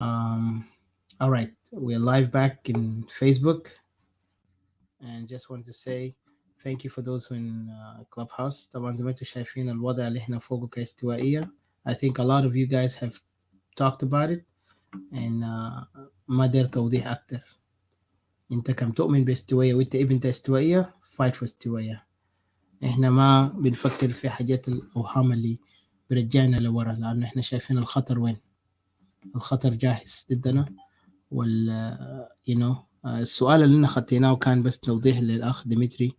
Um, all right, we're live back in Facebook, and just wanted to say thank you for those who in Clubhouse. طبعا زي ما انتم شايفين الوضع اللي احنا فوقه كاستوائية. I think a lot of you guys have talked about it and ما دير توضيح أكتر. انت كم تؤمن باستوائية وانت ابن استوائية fight for استوائية. احنا ما بنفكر في حاجات الأوهام اللي برجعنا لورا، لأنه احنا شايفين الخطر وين. الخطر جاهز ضدنا. وال السؤال اللي خطيناه كان بس توضيح للأخ ديمتري.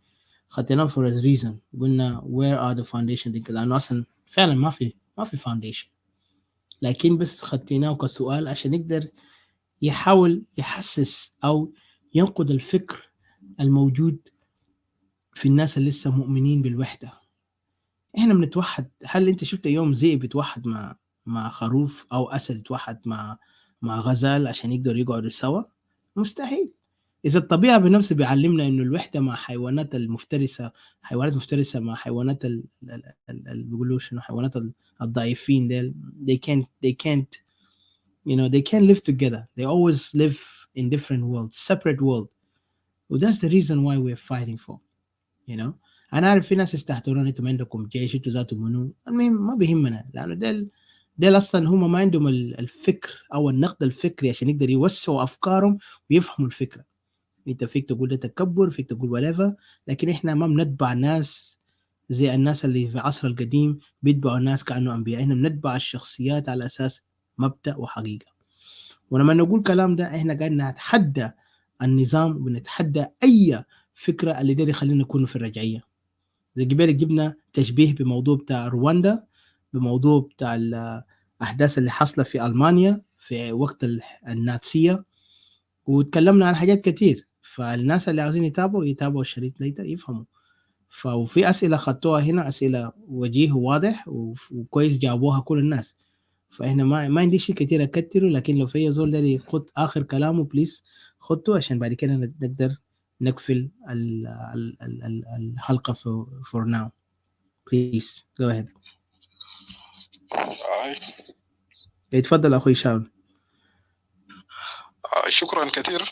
خطيناه for a reason. قلنا where are the foundation، لأنه أصلا فعلا ما في foundation. لكن بس خطيناه كسؤال عشان يقدر يحاول يحسس أو ينقد الفكر الموجود في الناس اللي لسه مؤمنين بالوحدة. إحنا بنتوحد. هل أنت شفت يوم ذئب يتوحد مع خروف أو أسد يتوحد مع غزال عشان يقدروا يقعدوا سوا؟ مستحيل. إذا الطبيعة بنفسه بيعلمنا إنه الوحدة مع حيوانات المفترسة، حيوانات مفترسة مع حيوانات بيقولوا شنو، حيوانات الضعيفين ديل they can't they can't live together. They always live in different worlds, separate world. Well, that's the reason why we're fighting for. you know انا عارف في ناس يستهترون انتم عندكم جيش، انتوا ذاتوا منو. المهم ما بيهمنا، لانه ديل اصلا هم ما عندهم الفكر او النقد الفكري عشان يقدر يوسعوا افكارهم ويفهموا الفكره. انت فيك تقول ده تكبر، فيك تقول whatever، لكن احنا ما بنتبع ناس زي الناس اللي في العصر القديم بيتبعوا الناس كانوا انبياء. احنا بنتبع الشخصيات على اساس مبدأ وحقيقه. ولما نقول كلام ده احنا قاعدين نتحدى النظام وبنتحدى اي فكره اللي ده يخلينا نكون في الرجعيه. زي قبل جبنا تشبيه بموضوع بتاع رواندا، بموضوع بتاع الأحداث اللي حصلت في ألمانيا في وقت الناتسية، وتكلمنا عن حاجات كتير. فالناس اللي عايزين يتابعوا الشريط ده يفهموا. وفي أسئلة خدتوها هنا، أسئلة وجيه وواضح وكويس جاوبوها كل الناس. فإحنا ما عندي شيء كتير أكتره، لكن لو في زول ده يخد آخر كلامه بليز خدته عشان بعد كده نقدر نقفل الحلقة for now. Please go ahead. اتفضل أخوي شاول. شكرا كثير.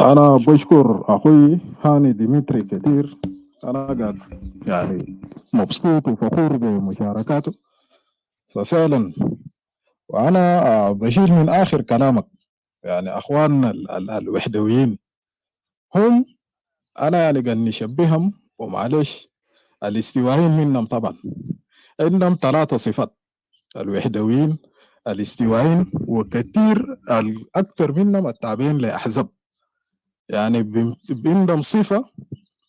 أنا بشكر أخوي هاني ديمتري كثير. أنا قاعد يعني مبسوط وفخور بمشاركاته. ففعلا وأنا بشير من آخر كلامك، يعني أخواننا الوحدويين هم أنا يعني قد نشبههم ومعلش الاستوائيين منهم طبعا. عندهم 3 صفات: الوحدويين، الاستوائيين، وكثير الأكثر منهم التابعين لأحزاب. يعني عندهم صفة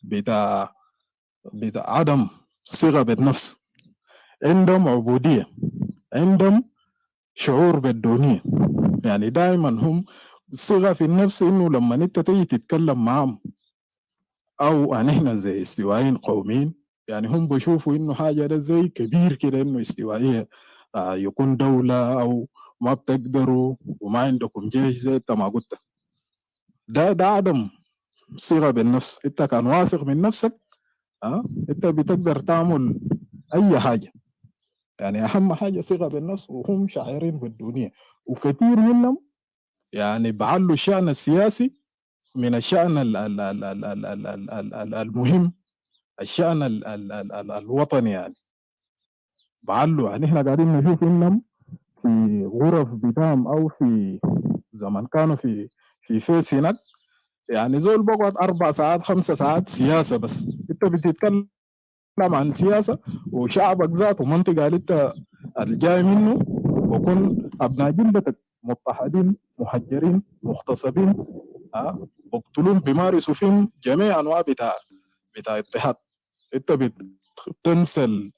بتاع عدم صيغة بالنفس، عندهم عبودية، عندهم شعور بالدونية. يعني دائما هم صيغة في النفس، إنه لما أنت تيجي تتكلم معهم أو نحن زي استوائيين قوميين، يعني هم بيشوفوا إنه حاجة ده زي كبير كده، إنه استوائية يكون دولة أو ما بتقدروا وما عندكم جيش زي أنت ما قلت. ده عدم صيغة بالنفس. أنت كان واثق من نفسك أنت بتقدر تعمل أي حاجة. يعني أهم حاجة صيغة بالنفس، وهم شاعرين بالدنيا. وكثير منهم يعني بعلوا الشأن السياسي من الشأن المهم، الشأن الوطني. يعني بعلوا. يعني احنا قاعدين نشوف انهم في غرف بتاعهم او في زمان كانوا في فيس هناك، يعني زول بقعد 4 ساعات 5 ساعات سياسة بس. انت بتتكلم عن سياسة وشعبك ذاته منطقة اللي انت الجاي منه، بكون ابناء جلدتك مضطهدين محجرين مغتصبين بقتلون بيمارسوا فيهم جميع انواع بتاع اضطهاد. انت بتنسى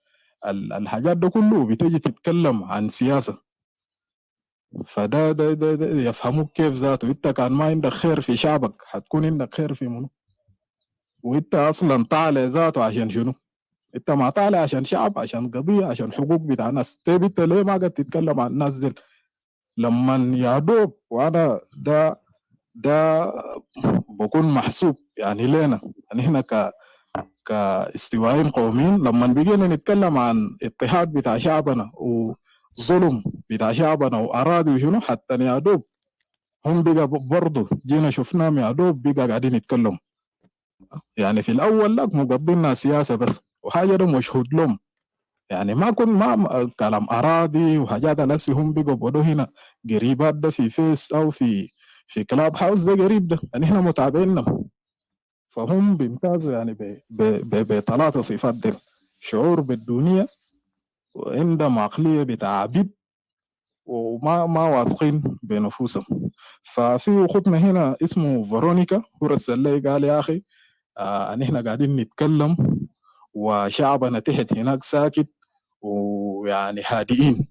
الحاجات ده كله وبتجي تتكلم عن سياسة. فده يفهموك كيف ذاته. انت كان ما عندك خير في شعبك، حتكون عندك خير في منو؟ وانت اصلا طالع ذاته عشان شنو؟ انت ما طالع عشان شعب، عشان قضية، عشان حقوق بتاع ناس. طيب انت ليه ما قد تتكلم عن الناس دي لما يا دوب؟ وانا ده بكون محسوب يعني لينا، يعني احنا كاستوائيين قوميين. لما بقينا نتكلم عن اضطهاد بتاع شعبنا وظلم بتاع شعبنا واراضي وشنو، حتى يا دوب هم بقى برضه جينا شفناهم يا دوب بقى قاعدين يتكلموا. يعني في الاول لك مقضينا سياسه بس، وحاجه ده مشهود لهم. يعني ما كن كلام اراضي وحاجات الاسي هم بقوا بدو هنا قريبات ده في فيس او في كلاب هاوس ده قريب ده يعني احنا متابعينهم. فهم بيمتازوا يعني بثلاثه صفات دي: شعور بالدونيه، وعندهم عقليه بتاع عبيد، وما واثقين بنفوسهم. ففي اخوتنا هنا اسمه فيرونيكا، هو رسل لي قال يا اخي ان احنا قاعدين نتكلم وشعبنا تحت هناك ساكت ويعني هادئين.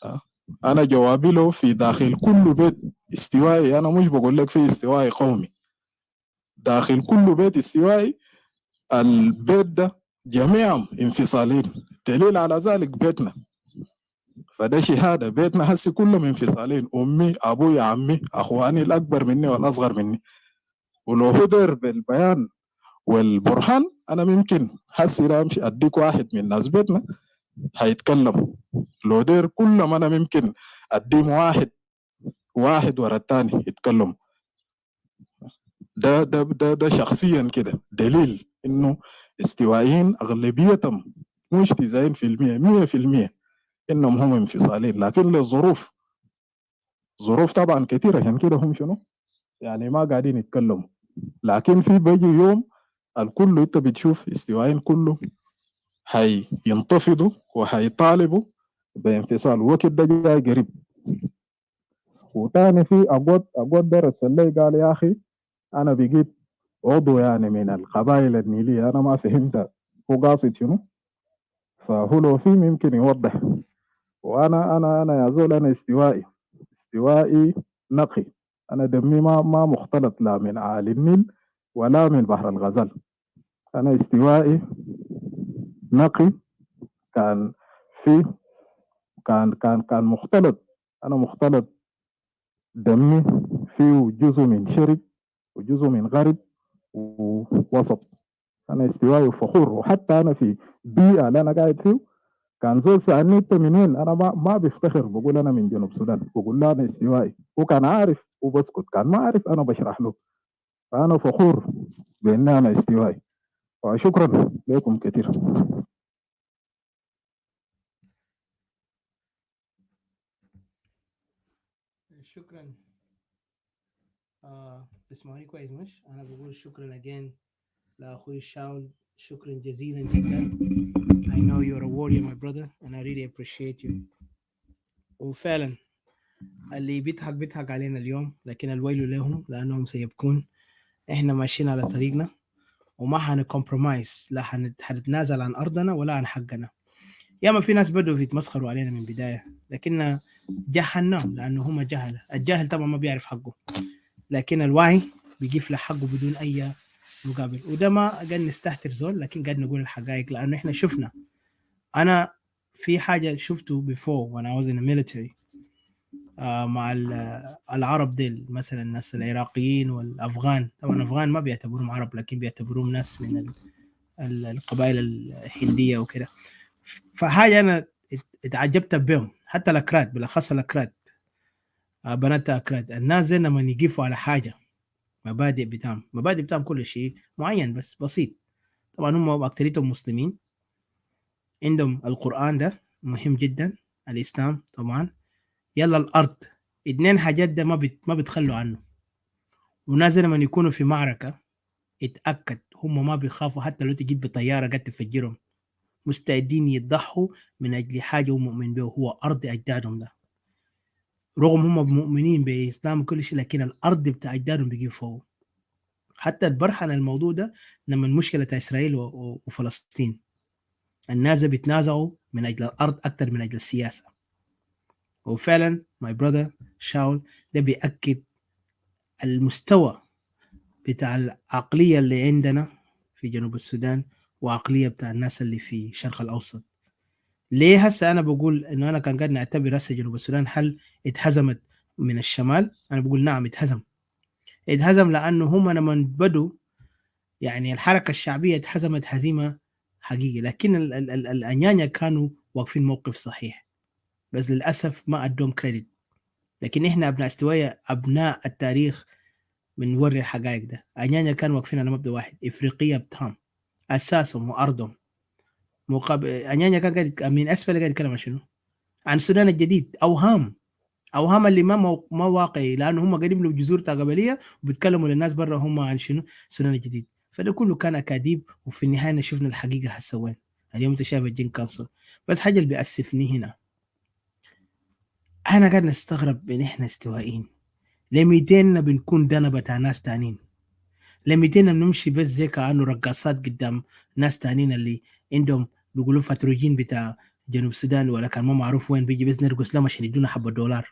آه، انا جوابي له في داخل كل بيت استوائي، انا مش بقول لك في استوائي قومي، داخل كل بيت استوائي البيت ده جميعهم انفصالين. دليل على ذلك بيتنا، فده شهاده بيتنا هسي كلهم انفصالين: امي، ابوي، عمي، اخواني الاكبر مني والاصغر مني. ولو هدر بالبيان والبرهان انا ممكن هسي لا امشي اديك واحد من ناس بيتنا هيتكلم. لو دير كلهم انا ممكن اديم واحد واحد ورا الثاني يتكلم. ده شخصيا كده دليل انه استوائيين اغلبيتهم مش 90% 100% انهم هم انفصالين، لكن للظروف، ظروف طبعا كثيره عشان كده هم شنو يعني ما قاعدين يتكلموا. لكن في بيجي يوم الكل انت بتشوف استوائيين كله هينتفضوا وهيطالبوا بانفصال. وقت ده جاي قريب. وتاني في اقود ده رسل لي قال يا اخي انا بقيت عضو يعني من القبائل النيليه، انا ما فهمت هو قاصد شنو. فهو لو في ممكن يوضح. وانا يا زول انا استوائي، استوائي نقي. انا دمي ما مختلط لا من اعالي النيل ولا من بحر الغزال. انا استوائي نقي. كان في كان مختلط. انا مختلط دمي فيه جزء من شرق وجزء من غرب ووسط. انا استوائي وفخور. وحتى انا في بيئه اللي انا قاعد فيه كان زول سالني انت منين، انا ما بفتخر بقول انا من جنوب السودان، بقول له انا استوائي. وكان عارف وبسكت، كان ما عارف انا بشرح له. فانا فخور بان انا استوائي. وشكرا لكم كثير. شكرا. تسمعوني كويس؟ مش انا بقول شكرا again لاخوي شاول، شكرا جزيلا جدا. I know you're a warrior my brother and I really appreciate you. وفعلا اللي بيضحك بيضحك علينا اليوم، لكن الويل لهم لانهم سيبكون. احنا ماشيين على طريقنا وما هنكمبرومايز، لا هنتنازل عن ارضنا ولا عن حقنا. ياما في ناس بدوا يتمسخروا علينا من بدايه، لكن جهلناهم لانه هم جهله. الجاهل طبعا ما بيعرف حقه، لكن الواعي بيجيب له حقه بدون اي مقابل. وده ما قاعد نستهتر زول، لكن قاعد نقول الحقائق لانه احنا شفنا. انا في حاجه شفته before when I was in the military مع العرب ديل، مثلا الناس العراقيين والافغان. طبعا الافغان ما بيعتبروهم عرب، لكن بيعتبروهم ناس من القبائل الهنديه وكده. فحاجه انا اتعجبت بهم. حتى الاكراد، بالاخص الاكراد، بنات اكراد، الناس زي لما يقفوا على حاجه، مبادئ بتاعهم كل شيء معين بس بسيط. طبعا هم اكثريتهم مسلمين، عندهم القران ده مهم جدا، الاسلام طبعا، يلا الارض. اتنين حاجات ده ما بيتخلوا عنه. وناس لما يكونوا في معركه اتاكد هم ما بيخافوا، حتى لو تجيت بطياره قد تفجرهم مستعدين يضحوا من اجل حاجه هم مؤمن بها، هو ارض اجدادهم ده. رغم هم مؤمنين باسلام وكل شيء، لكن الارض بتاع اجدادهم بيجي فوق. حتى البرهن الموضوع ده لما مشكله اسرائيل وفلسطين، الناس بيتنازعوا من اجل الارض اكثر من اجل السياسه. وفعلا ماي براذر شاول ده بيأكد المستوى بتاع العقليه اللي عندنا في جنوب السودان وعقليه بتاع الناس اللي في الشرق الاوسط. ليه هسه انا بقول انه انا كان قاعد نعتبر هسه جنوب السودان هل اتهزمت من الشمال؟ انا بقول نعم اتهزم. اتهزم لانه هم لما بدوا يعني الحركة الشعبية اتهزمت هزيمة حقيقي، لكن الأنيانيا كانوا واقفين موقف صحيح، بس للأسف ما أدوم كريدت. لكن إحنا أبناء استوائية أبناء التاريخ بنوري الحقائق ده. أنيانيا كانوا واقفين على مبدأ واحد، إفريقية بتام، أساسهم وأرضهم. مقابل أنيانيا كان قاعد من أسفل قاعد يتكلم عن شنو؟ عن السودان الجديد. أوهام اللي ما واقعي، لأنه هم قاعدين يبنوا جذور قبلية وبيتكلموا للناس برا هم عن شنو؟ السودان الجديد. فده كله كان أكاذيب، وفي النهاية شفنا الحقيقة هسه وين. اليوم أنت شايف الجين كانسل. بس حاجة اللي بيأسفني هنا، أنا قاعد نستغرب من إحنا استوائيين لميتين بنكون دنا بتاع ناس تانيين، لميتين بنمشي بس زي كأنه رقاصات قدام ناس تانيين اللي عندهم بيقولوا فتروجين بتاع جنوب السودان، ولا كان ما معروف وين بيجي بس نرقص لهم عشان يدونا حبة دولار.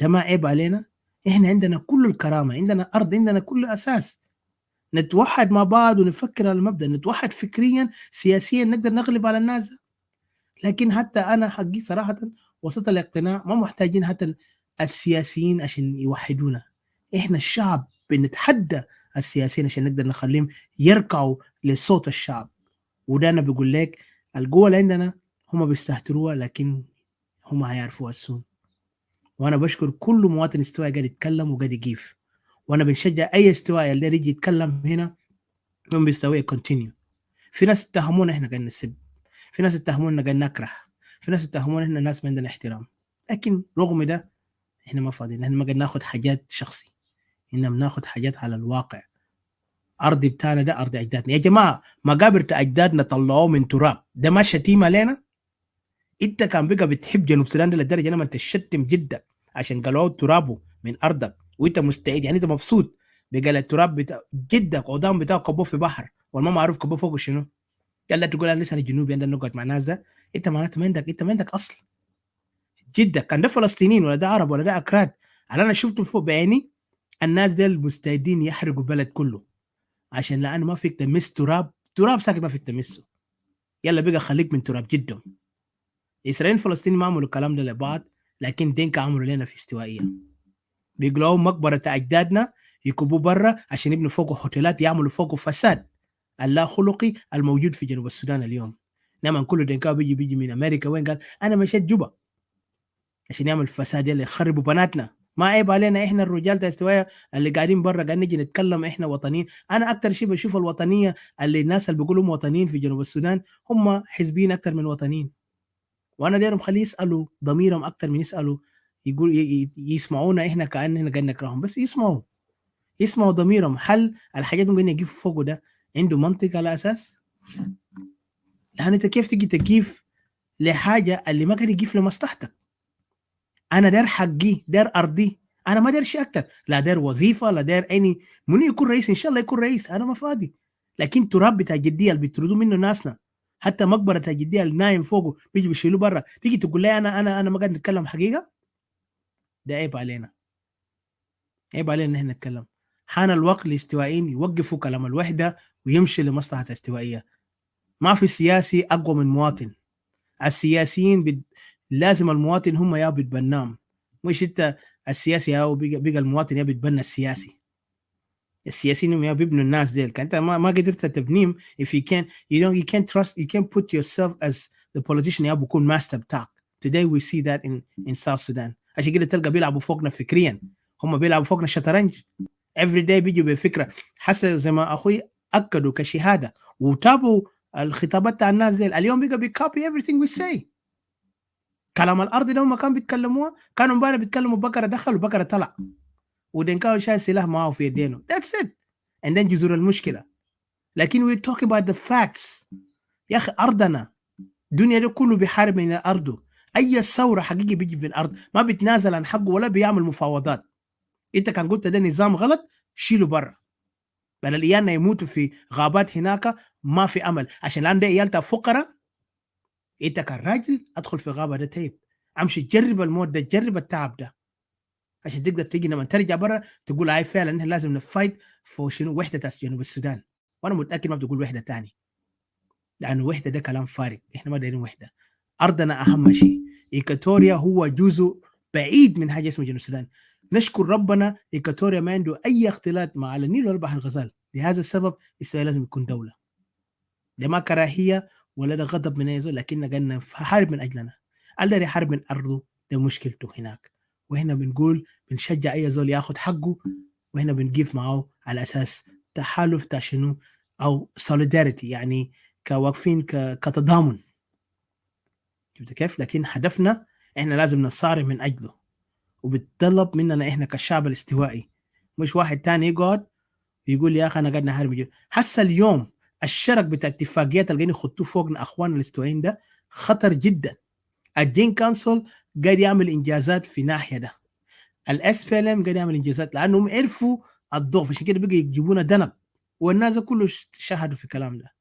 ده ما عيب علينا؟ احنا عندنا كل الكرامة، عندنا أرض، عندنا كل أساس. نتوحد مع بعض ونفكر على المبدأ، نتوحد فكريا سياسيا نقدر نغلب على الناس. لكن حتى أنا حقي صراحة وصلت الاقتناع ما محتاجين حتى السياسيين عشان يوحدونا. احنا الشعب بنتحدى السياسيين عشان نقدر نخليهم يركعوا لصوت الشعب. وده أنا بقول لك القوة اللي عندنا هم بيستهتروها، لكن هم هيعرفوها السون. وانا بشكر كل مواطن استوائي قاعد يتكلم وقاعد يجيف، وانا بنشجع اي استوائي اللي يجي يتكلم هنا يوم بيستوي كونتينيو. في ناس اتهمونا احنا قاعد نسب، في ناس اتهمونا قاعد نكره، في ناس اتهمونا احنا ناس ما عندنا احترام. لكن رغم ده احنا ما فاضيين، احنا ما قاعد ناخد حاجات شخصي، احنا بناخد حاجات على الواقع. ارضي بتاعنا ده ارض اجدادنا يا جماعه، مقابر اجدادنا طلعوه من تراب، ده ما شتيمه علينا؟ انت كان بقى بتحب جنوب السودان ده للدرجه لما انت تشتم جدك عشان قالوا ترابه من ارضك، وانت مستعد يعني انت مبسوط بقى التراب بتاع جدك قدام بتاعه كبوه في بحر وما معروف كبوه فوق شنو؟ يلا تقول انا لسه جنوبي عندنا نقعد مع ناس ده؟ انت معناته ما عندك، انت ما عندك اصل. جدك كان ده فلسطينيين ولا ده عرب ولا ده اكراد؟ اللي انا شفته فوق بعيني الناس دول مستعدين يحرقوا البلد كله عشان لانه ما فيك تمس تراب، تراب ساكت ما فيك تمسه. يلا بقى خليك من تراب جدهم. اسرائيل فلسطين ما عملوا الكلام ده لبعض، لكن دينكا عملوا لنا في استوائيه. بيقلعوا مقبره اجدادنا يكبوا برا عشان يبنوا فوقه هوتيلات، يعملوا فوقه فساد اللا خلقي الموجود في جنوب السودان اليوم. نعم كله دينكا بيجي من امريكا، وين قال انا مشيت جوبا عشان يعمل فساد اللي يخربوا بناتنا. ما عيب علينا احنا الرجال تاع استوائيه اللي قاعدين برا قاعدين نجي نتكلم احنا وطنيين؟ انا اكثر شيء بشوف الوطنيه اللي الناس اللي بيقولوا هم وطنيين في جنوب السودان هم حزبيين اكثر من وطنيين. وانا دايرهم خليه يسالوا ضميرهم اكتر من يسالوا يقول يسمعونا احنا كان احنا قاعدين نكرههم، بس يسمعوا ضميرهم. هل الحاجات اللي قاعدين يجيبوا فوقه ده عنده منطق على اساس؟ لان انت كيف تجي تكيف لحاجه اللي ما قاعد يجيف لمصلحتك؟ انا داير حقي، داير ارضي، انا ما داير شيء اكتر، لا داير وظيفه لا داير اني منو يكون رئيس، ان شاء الله يكون رئيس، انا ما فاضي. لكن تراب بتاع جديه اللي بيطردوا منه ناسنا، حتى مقبره بتاع جديه اللي نايم فوقه بيجي بيشيلوه برا، تيجي تقول لي انا ما قاعد نتكلم حقيقه؟ ده عيب علينا، عيب علينا ان احنا نتكلم. حان الوقت لاستوائيين يوقفوا كلام الوحده ويمشي لمصلحه استوائيه. ما في سياسي اقوى من مواطن. السياسيين لازم المواطن هم يا بيتبناهم، مش انت السياسي يا بقى المواطن يا بيتبنى السياسي. السياسيين هم يا بيبنوا الناس ديل، كان انت ما قدرت تبنيهم. if you can you can't trust, you can't put yourself as the politician يا بكون ماستر بتاعك. today we see that in South Sudan. عشان كده تلقى بيلعبوا فوقنا فكريا، هم بيلعبوا فوقنا الشطرنج. every day بيجوا بفكره حسب زي ما اخوي اكدوا كشهاده وتابوا الخطابات بتاع الناس ديل. اليوم بقى بيكوبي everything we say. كلام الارض ده هم كانوا بيتكلموها، كانوا امبارح بيتكلموا بقره دخل وبقره طلع، ودنكاو شايل سلاح معاه في يدينه. that's it. and then جذور المشكله. لكن we talk about the facts. يا اخي ارضنا، الدنيا ده كله بيحارب من ارضه. اي ثوره حقيقي بيجي من الارض، ما بيتنازل عن حقه ولا بيعمل مفاوضات. انت كان قلت ده نظام غلط شيله برا، بل الايالنا يموتوا في غابات هناك ما في امل عشان الان ده عيالتها فقراء. انت كان راجل ادخل في غابه ده تيب، امشي جرب الموت ده، جرب التعب ده عشان تقدر تيجي لما ترجع برا تقول هاي فعلا احنا لازم نفايت فور شنو وحده جنوب السودان. وانا متاكد ما بتقول وحده تاني، لانه وحده ده كلام فارغ. احنا ما دايرين وحده، ارضنا اهم شيء. ايكاتوريا هو جزء بعيد من حاجه اسمها جنوب السودان. نشكر ربنا ايكاتوريا ما عنده اي اختلاط مع النيل ولا بحر الغزال، لهذا السبب إسرائيل لازم يكون دولة. ده ما كراهية ولا ده غضب من أي زول، لكننا قلنا حارب من أجلنا. اللي يحارب من أرضه ده مشكلته هناك. وهنا بنقول بنشجع أي زول ياخد حقه، وهنا بنقيف معه على أساس تحالف شنو أو solidarity، يعني كواقفين كتضامن. شفت كيف؟ لكن هدفنا إحنا لازم نصارع من أجله، وبتطلب مننا إحنا كالشعب الاستوائي، مش واحد تاني يقعد يقول يا أخي أنا قاعد نحارب الجنوب. حتى اليوم الشرك بتاع اتفاقيات اللي قاعدين يخطوه فوقنا أخواننا الاستوائيين ده خطر جدا. الجين كونسل قاعد يعمل إنجازات في ناحية ده، الاس بي ال ام قاعد يعمل إنجازات لأنهم عرفوا الضعف، عشان كده بقى يجيبونا دنب، والناس كله شهدوا في الكلام ده.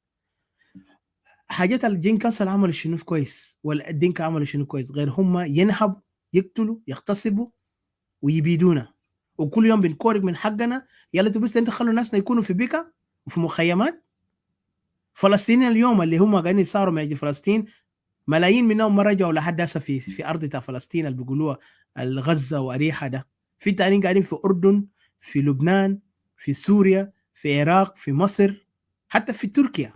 حاجات الجين كونسل عملوا شنو كويس، والدينكا عملوا شنو كويس، غير هم ينهبوا يقتلوا يغتصبوا ويبيدونا، وكل يوم بنكورك من حقنا. يلا تبص انت خلوا ناسنا يكونوا في بيكا وفي مخيمات. فلسطينيين اليوم اللي هم قاعدين يصاروا من اجل فلسطين، ملايين منهم ما رجعوا لحد هسه في ارض بتاع فلسطين اللي بيقولوها الغزه واريحه ده. في تانيين قاعدين في اردن، في لبنان، في سوريا، في العراق، في مصر، حتى في تركيا.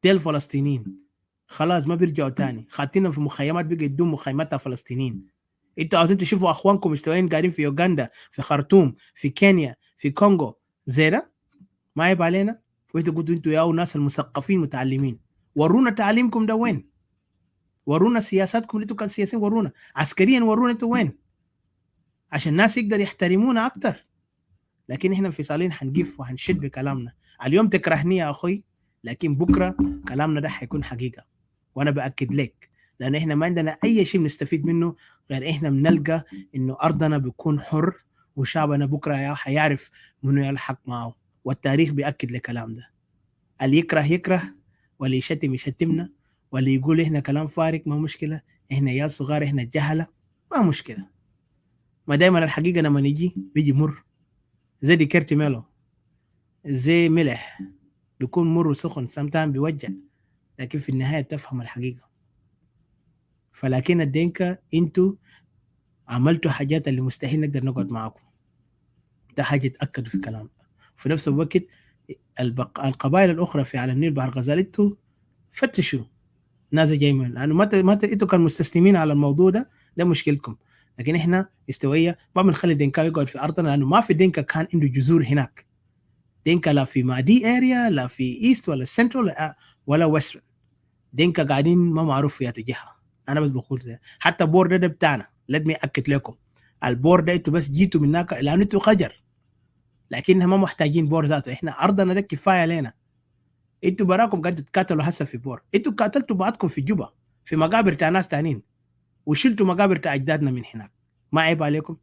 دي الفلسطينيين خلاص ما بيرجعوا تاني، خاتينهم في مخيمات بقى يدوم مخيمات فلسطينيين. انتوا عاوزين تشوفوا اخوانكم مستويين قاعدين في يوغندا، في خرطوم، في كينيا، في كونغو زي ده؟ ما عيب علينا؟ وانتوا قلتوا انتوا يا ناس المثقفين متعلمين، ورونا تعليمكم ده وين؟ ورونا سياساتكم اللي انتوا كان سياسيين، ورونا عسكريا، ورونا انتوا وين عشان الناس يقدر يحترمونا اكتر. لكن احنا انفصالين حنقف وحنشد بكلامنا. اليوم تكرهني يا اخوي، لكن بكره كلامنا ده حيكون حقيقه، وانا باكد لك، لان احنا ما عندنا اي شيء بنستفيد منه غير احنا بنلقى انه ارضنا بيكون حر، وشعبنا بكره حيعرف منو يلحق معه، والتاريخ بياكد للكلام ده. اللي يكره يكره، واللي يشتم يشتمنا، واللي يقول احنا كلام فارغ ما مشكله، احنا عيال صغار، احنا جهله ما مشكله. ما دايما الحقيقه لما نيجي بيجي مر، زي دي كيرتي ميلو، زي ملح، بيكون مر وسخن سمتان بيوجع، لكن في النهايه تفهم الحقيقه. فلكن الدينكا انتوا عملتوا حاجات اللي مستحيل نقدر نقعد معاكم، ده حاجه تاكدوا في الكلام ده. في نفس الوقت القبائل الاخرى في على النيل بحر غزال انتوا فتشوا ناس جاي من، لانه متى انتوا كانوا مستسلمين على الموضوع ده، ده مشكلتكم. لكن احنا استوائيه ما بنخلي دينكا يقعد في ارضنا، لانه ما في دينكا كان عنده جذور هناك. دينكا لا في مادي اريا، لا في ايست ولا سنترال ولا ويسترن. دينكا قاعدين ما معروف فيها جهه. انا بس بقول ده، حتى بور ده بتاعنا لازم اكد لكم، البور ده انتوا بس جيتوا من هناك لانه انتوا خجر، لكن ما محتاجين بور ذاته، احنا ارضنا ده كفايه لنا. انتوا براكم قاعدين تتقاتلوا هسه في بور، انتوا قاتلتوا بعضكم في جوبا في مقابر تاع ناس تانيين، وشلتوا مقابر تاع اجدادنا من هناك، ما عيب عليكم؟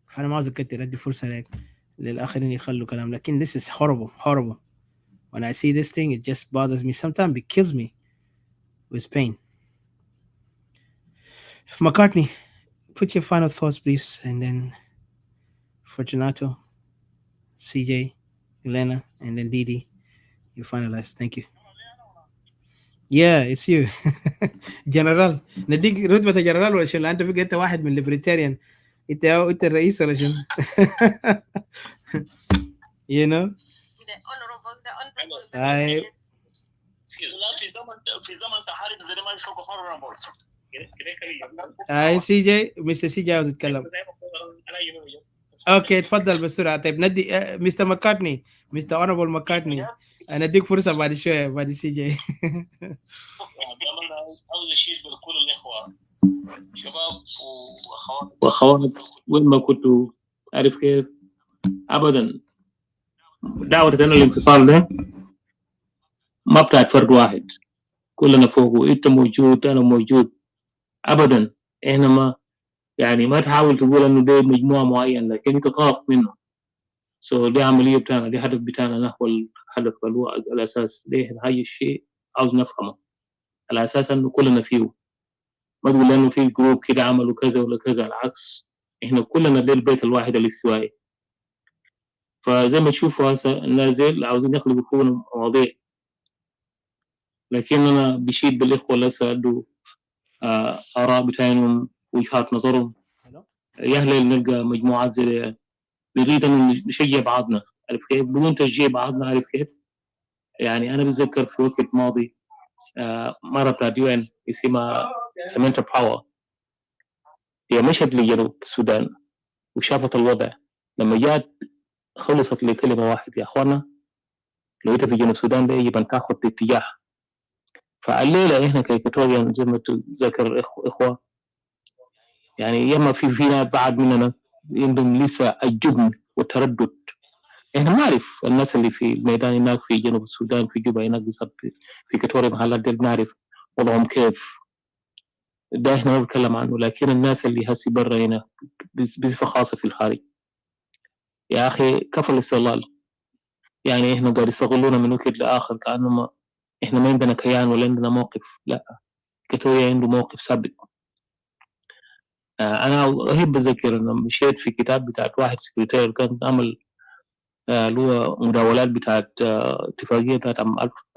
فانا ما عاوز اكتر، ادي فرصه لك للاخرين يخلوا كلام، لكن this is horrible horrible. When I see this thing it just bothers me, sometimes it kills me with pain. McCartney, put your final thoughts please, and then Fortunato, CJ, Elena, and then Didi, you finalize. Thank you. Yeah, it's you. جنرال، نديك رتبة جنرال ولا شنو؟ انت فيك انت واحد من الليبرتاريان، انت الرئيس ولا شنو؟ you know. I سي جي، مستر سي جي عاوز يتكلم. اوكي اتفضل بسرعه. طيب ندي مستر ماكارتني، مستر اونربل ماكارتني، انا اديك فرصه بعد شويه بعد سي جي. عاوز اشيد بكل الاخوه شباب واخوات وين ما كنتوا، عارف كيف؟ ابدا دعوه الانفصال ده ما بتاعت فرد واحد، كلنا فوقه، انت موجود انا موجود. ابدا احنا ما يعني ما تحاول تقول انه ده مجموعه معين لكن انت تخاف منه. دي عمليه بتاعنا، دي هدف بتاعنا نحو الهدف الاساس ده. هاي الشيء عاوز نفهمه على اساس انه كلنا فيه، ما تقول لانه في جروب كده عملوا كذا ولا كذا، العكس احنا كلنا ده البيت الواحد الاستوائي. فزي ما تشوفوا هسه الناس دي عاوزين يخلقوا فينا مواضيع، لكن انا بشيد بالاخوه اللي هسه عنده اراء بتاعهم وجهات نظرهم. يا هلل نلقى مجموعات زي نريد ان نشجع بعضنا، عارف كيف، بدون تشجيع بعضنا، عارف كيف. يعني أنا بتذكر في وقت ماضي مرة بتاعت UN اسمها سمنتا باور، هي مشت لجنوب السودان وشافت الوضع. لما جات خلصت لكلمة واحد: يا أخوانا لو أنت في جنوب السودان ده يجب أن تاخد اتجاه. فالليلة إحنا كإكواتوريان زي ما تذكر إخوة، يعني ياما فينا بعض مننا عندهم لسه الجبن والتردد. احنا ما نعرف الناس اللي في الميدان هناك في جنوب السودان في جوبا هناك بالضبط في كتوريا محلات ديل، بنعرف وضعهم كيف، ده احنا ما بنتكلم عنه. لكن الناس اللي هسي برا هنا بصفة خاصة في الخارج، يا اخي كفى الاستغلال. يعني احنا قاعد يستغلونا من وقت لاخر كانه ما احنا ما عندنا كيان ولا عندنا موقف. لا، كتوريا عنده موقف ثابت. انا احب اذكر انا مشيت في كتاب بتاعت واحد سكرتير كان عمل اللي هو مداولات بتاعت اتفاقية بتاعت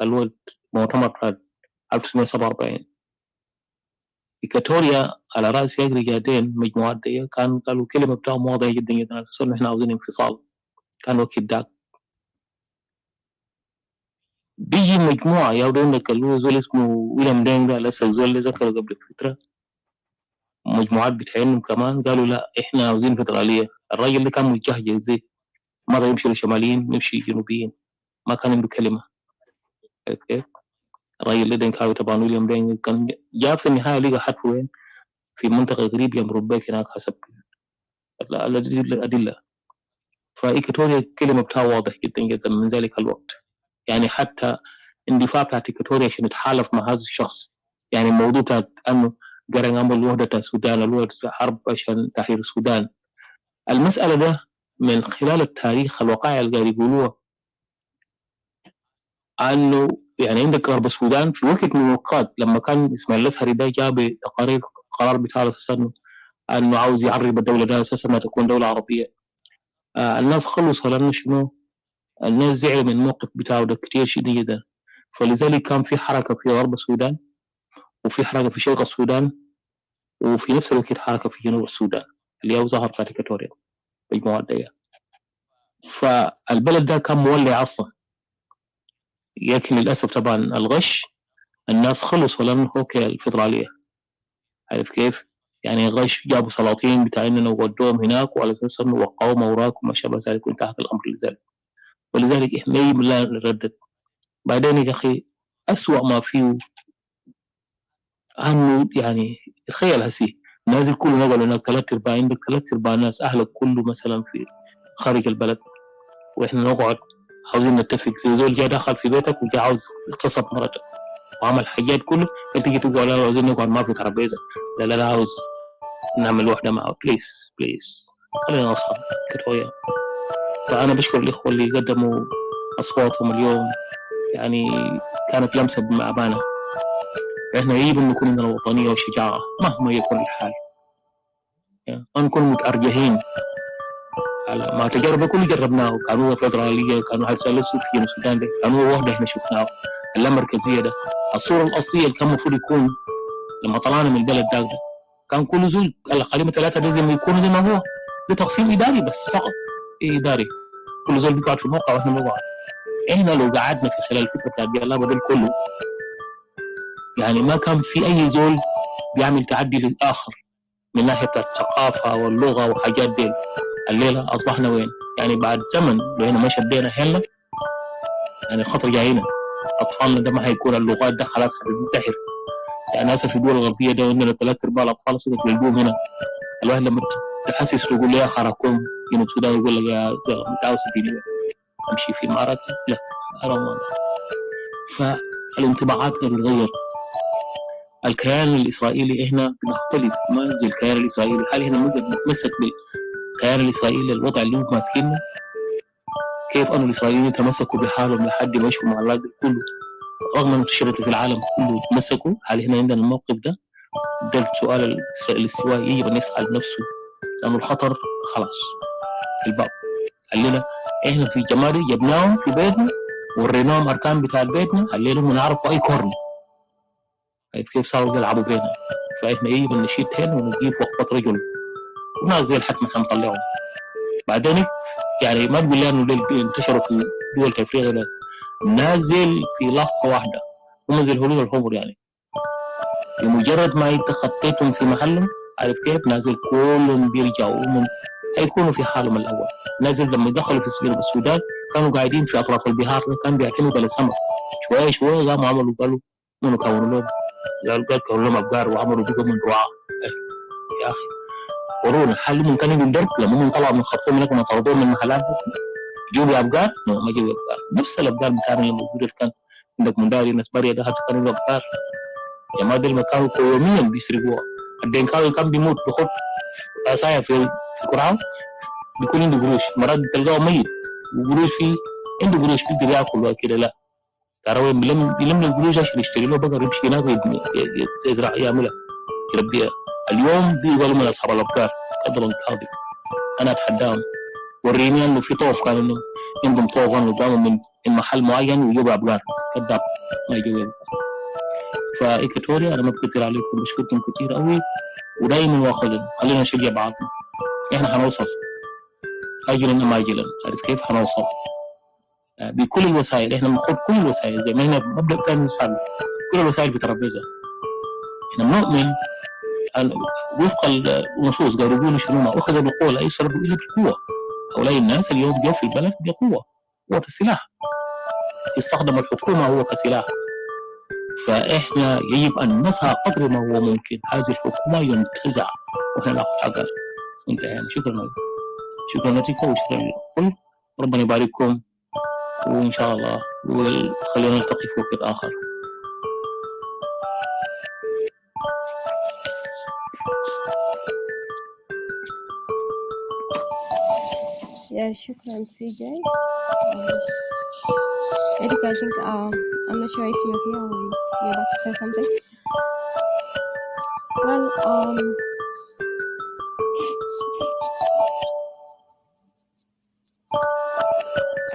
اللي هو المؤتمر بتاعت 1947. إيكاتوريا على رأس يجري جهتين مجموعات دي كان قالوا كلمة بتاعهم واضحة جدا جدا، خصوصا إحنا عاوزين انفصال. كان وقت داك بيجي مجموعة ياخدوا عندك اللي هو زول اسمه ويليام دينج ده، لسه الزول اللي ذكره قبل فترة، مجموعات بتاعهم كمان قالوا لا إحنا عاوزين فدرالية. الراجل اللي كان متجهز زي مرة يمشي للشماليين يمشي جنوبيين، ما كان عنده كلمة. كيف الراجل ده دينكاوي طبعا ويليام دينج كان جاء في النهاية لقى حتفه وين في منطقة قريب يم ربيك هناك حسب الأدلة. فإيكاتوريا كلمة بتاعه واضح جدا جدا من ذلك الوقت. يعني حتى اندفاع بتاعت إيكاتوريا عشان يتحالف مع هذا الشخص، يعني الموضوع بتاعت أنه قرن عمل وحدة السودان الوحدة حرب عشان تحرير السودان. المسألة ده من خلال التاريخ الوقائع اللي قاعد يقولوها انه يعني عندك غرب السودان في وقت من الاوقات لما كان اسماعيل الازهري ده جاب تقارير قرار بتاع اساسا انه عاوز يعرب الدوله ده اساسا انها تكون دوله عربيه. الناس خلصوا لانه شنو، الناس زعلوا من الموقف بتاعه ده كتير شديد جدا. فلذلك كان في حركه في غرب السودان وفي حركه في شرق السودان وفي نفس الوقت حركه في جنوب السودان اللي هو ظهر في إيكاتوريا مجموعات دي. فالبلد ده كان مولع اصلا، لكن للاسف طبعا الغش الناس خلصوا لانه اوكي الفدراليه، عارف كيف؟ يعني غش جابوا سلاطين بتاع اننا ودوهم هناك وعلى اساس انه وقعوا اوراق وما شابه ذلك وانتهت الامر لذلك. ولذلك احنا لا نردد. بعدين يا اخي اسوأ ما فيه انه يعني تخيل هسي نازل كله نقل هناك ثلاث ارباع، عندك ثلاث ارباع ناس اهلك كله مثلا في خارج البلد، واحنا نقعد عاوزين نتفق زي زول جاء دخل في بيتك وجاء عاوز اغتصب مرتك وعمل حاجات كله، انت تيجي تقول لا عاوزين نقعد ما في ترابيزه، لا لا لا عاوز نعمل واحدة معه بليز بليز خلينا أصحاب كتوية. فأنا بشكر الإخوة اللي قدموا أصواتهم اليوم، يعني كانت لمسة بأمانة. إحنا يجب أن نكون عندنا وطنية وشجاعة مهما يكون الحال، يعني ما نكون متأرجحين على ما تجربة كل جربناه. كانوا فدرالية، كانوا هيسلسوا في جنوب السودان ده، كانوا وحدة إحنا شفناه. اللامركزية ده الصورة الأصلية اللي كان المفروض يكون لما طلعنا من البلد ده كان كل زول القليمة ثلاثة لازم يكونوا زي ما هو، ده تقسيم إداري بس فقط إداري، كل زول بيقعد في موقع واحنا بنقعد. احنا لو قعدنا في خلال الفتره بتاعت جلابه دول كله، يعني ما كان في اي زول بيعمل تعدي للاخر من ناحيه بتاعت الثقافه واللغه وحاجات دي. الليله اصبحنا وين؟ يعني بعد زمن لو هنا ما شدينا حيلنا يعني الخطر جاينا. اطفالنا ده ما هيكون اللغات ده خلاص هتنتحر. يعني اسف في الدول الغربيه ده عندنا ثلاث ارباع الاطفال صدق بيلقوهم هنا. الواحد لما تحسس تقول له يا اخي راكم جنوب السودان يقول لك يا زلمه انت عاوز تديني امشي في الامارات؟ لا انا. فالانطباعات قاعد تتغير. الكيان الاسرائيلي احنا بنختلف ما زي الكيان الاسرائيلي. هل احنا نقدر نتمسك بالكيان الاسرائيلي الوضع اللي هم ماسكينه؟ كيف انه الاسرائيليين تمسكوا بحالهم لحد ما يشوا مع العلاج كله رغم انتشرته في العالم كله تمسكوا؟ هل احنا عندنا الموقف ده؟ ده السؤال الاستوائي يجب ان يسال نفسه، لانه الخطر خلاص في الباب. الليله احنا في جمالي جبناهم في بيتنا وريناهم اركان بتاع بيتنا، الليله هم نعرفوا اي كورن كيف صاروا يلعبوا بينا. فاحنا يجب ان نشيد هنا ونجيب وقفه رجل وناس زي الحتم احنا نطلعهم. بعدين يعني ما تقول لي انه انتشروا في دول افريقيا، نازل في لحظه واحده، هم زي الهنود الحمر يعني، بمجرد ما انت خطيتهم في محلهم، عارف كيف نازل كلهم بيرجعوا هيكونوا في حالهم الاول. نازل لما دخلوا في سجن السودان كانوا قاعدين في اطراف البحار، كانوا بيعتمدوا على السمك، شويه شويه قاموا عملوا قالوا منو كونوا لهم، قال كونوا لهم ابقار وعملوا بقوا من رعاه. يا اخي ورونا هل ممكن يجوا درب لما هم طلعوا من خرطوم هناك ما طردوهم من المحلات جيبوا ابقار؟ ما جيبوا ابقار، نفس الابقار بتاعنا اللي موجوده كان عندك منداري ناس بريه ده كانوا ابقار. يا ما دي المكان يوميا بيسرقوها. الدينكاوي كان بيموت بخط عصايه في قرعه بيكون عنده قروش، مرات تلقاه ميت وقروش فيه، عنده قروش بيقدر ياكل كده. لا ترى وين بيلم القروش عشان يشتري له بقر يمشي هناك يزرع يعملها يربيها. اليوم بيقولوا من اصحاب الابقار قدرا كاذب. انا اتحداهم وريني انه في طوف كان انه عندهم طوف قدامهم من محل معين ويجيبوا ابقار. كذاب ما يجيبوا. فايكاتوريا انا ما بكتر عليكم، بشكركم كتير قوي ودايما واخذين خلينا نشجع بعضنا. احنا هنوصل اجلا ام اجلا، عارف كيف هنوصل بكل الوسائل. احنا بناخذ كل الوسائل زي ما احنا مبدا كان سابق، كل الوسائل في ترابيزه. احنا بنؤمن وفق النصوص قالوا يقولوا شنو ما اخذ بقوه لا يشرب الا بالقوه. هؤلاء الناس اليوم جو في البلد بقوه، قوه السلاح استخدم الحكومه هو كسلاح. فاحنا يجب ان نسعى قدر ما هو ممكن هذه الحكومه ينتزع واحنا ناخذ حقنا. انتهينا. شكرا لكم وشكرا للكل. ربنا يبارككم وان شاء الله وخلينا نلتقي في وقت اخر. Yeah, shukran, CJ. Eric, I think I'm not sure if you're here or you're about to say something. Well,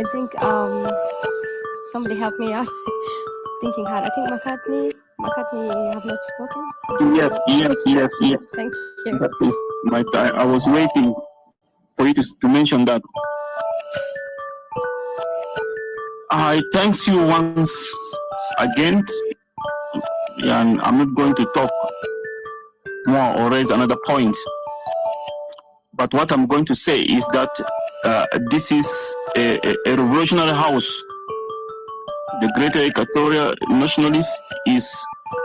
I think somebody help me out. Thinking hard. I think McCartney, you have not spoken. Yes. Thank you. That is my time. I was waiting for you to mention that. I thank you once again, and I'm not going to talk more or raise another point. But what I'm going to say is that this is a revolutionary house. The Greater Equatorial Nationalist is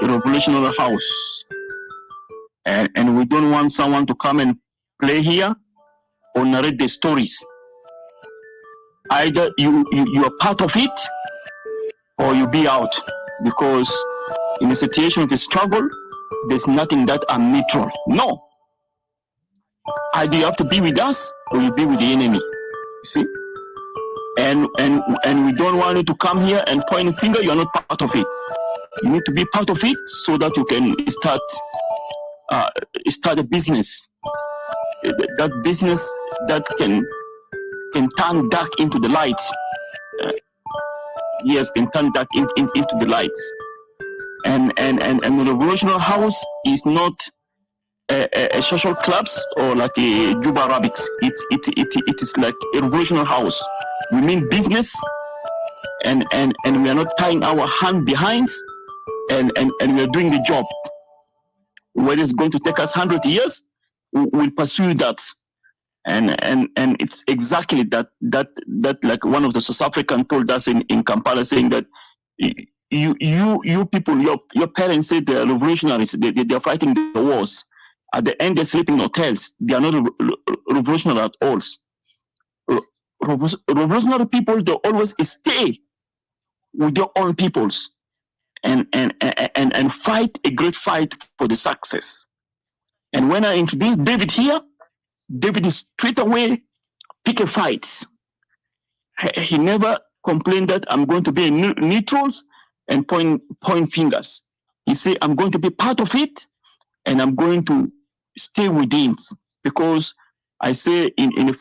a revolutionary house. And we don't want someone to come and play here or narrate the stories. Either you are part of it or you be out, because in a situation of a struggle, there's nothing that I'm neutral. No. Either you have to be with us or you be with the enemy. You see? And we don't want you to come here and point a finger. You are not part of it. You need to be part of it so that you can start a business. That business that can turn dark into the light. Yes, can turn dark into the lights. And the revolutionary house is not a social clubs or like a Juba Arabics. It is like a revolutionary house. We mean business, and we are not tying our hand behind, and we are doing the job. Whether it's going to take us 100 years, we'll pursue that. And it's exactly that like one of the South African told us in Kampala, saying that you people, your parents say they're revolutionaries, they're fighting the wars. At the end, they're sleeping in hotels. They are not revolutionary at all. Revolutionary people, they always stay with their own peoples and fight a great fight for the success. And when I introduce David here, David is straight away pick a fight. He never complained that I'm going to be neutrals and point fingers. He said, I'm going to be part of it and I'm going to stay within, because I say in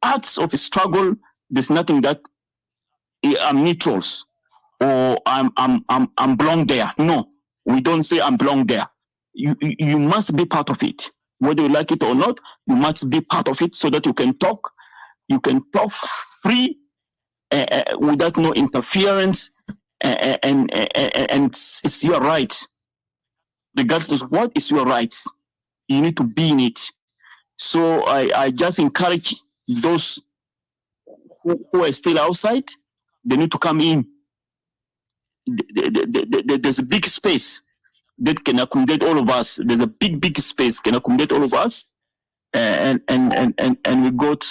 arts of a struggle, there's nothing that I'm neutrals or I'm belong there. No, we don't say I'm belong there. You must be part of it. Whether you like it or not, you must be part of it so that you can talk You can talk free without no interference, and it's your right. Regardless of what, is your right. You need to be in it. So I just encourage those who are still outside, they need to come in. There's a big space that can accommodate all of us. There's a big space can accommodate all of us, and we got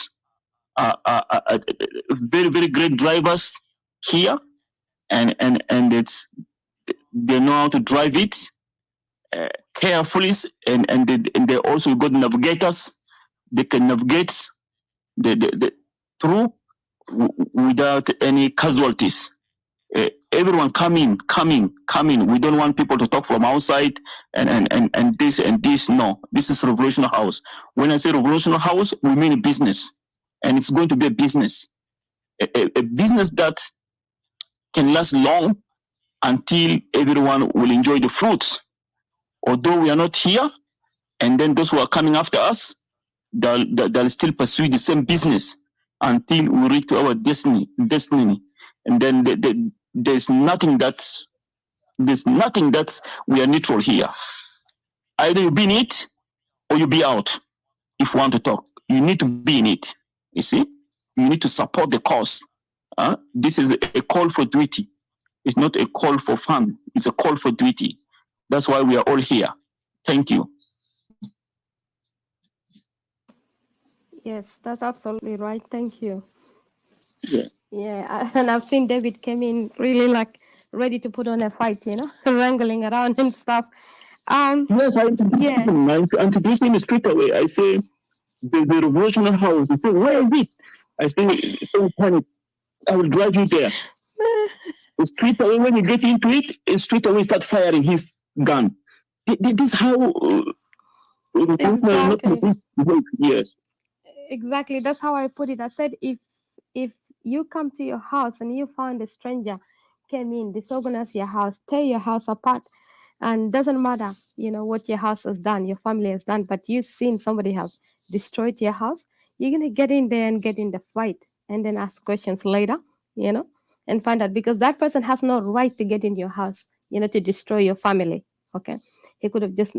very great drivers here, and it's they know how to drive it carefully, and they also got navigators. They can navigate the through without any casualties. Everyone come in. We don't want people to talk from outside and this and this. No, this is Revolutionary House. When I say Revolutionary House, we mean a business, and it's going to be a business, a business that can last long until everyone will enjoy the fruits. Although we are not here, and then those who are coming after us, they'll still pursue the same business until we reach to our destiny. And then there's nothing that's we are neutral here. Either you be in it or you be out. If you want to talk, you need to be in it. You see, you need to support the cause. This is a call for duty. It's not a call for fun. It's a call for duty. That's why we are all here. Thank you. Yes, that's absolutely right. Thank you. Yeah. Yeah, and I've seen David came in really like ready to put on a fight, wrangling around and stuff. Yes, I introduced him straight away. I say the Revolutionary House. He said, "Where is it?" I say, "Don't panic. I will drive you there." Straight away, when you get into it, straight away start firing his gun. This is how Exactly. Yes. Exactly. That's how I put it. I said if you come to your house and you find a stranger came in, disorganize your house, tear your house apart, and doesn't matter, what your house has done, your family has done, but you've seen somebody have destroyed your house, you're gonna get in there and get in the fight and then ask questions later, and find out because that person has no right to get in your house, to destroy your family. Okay. He could have just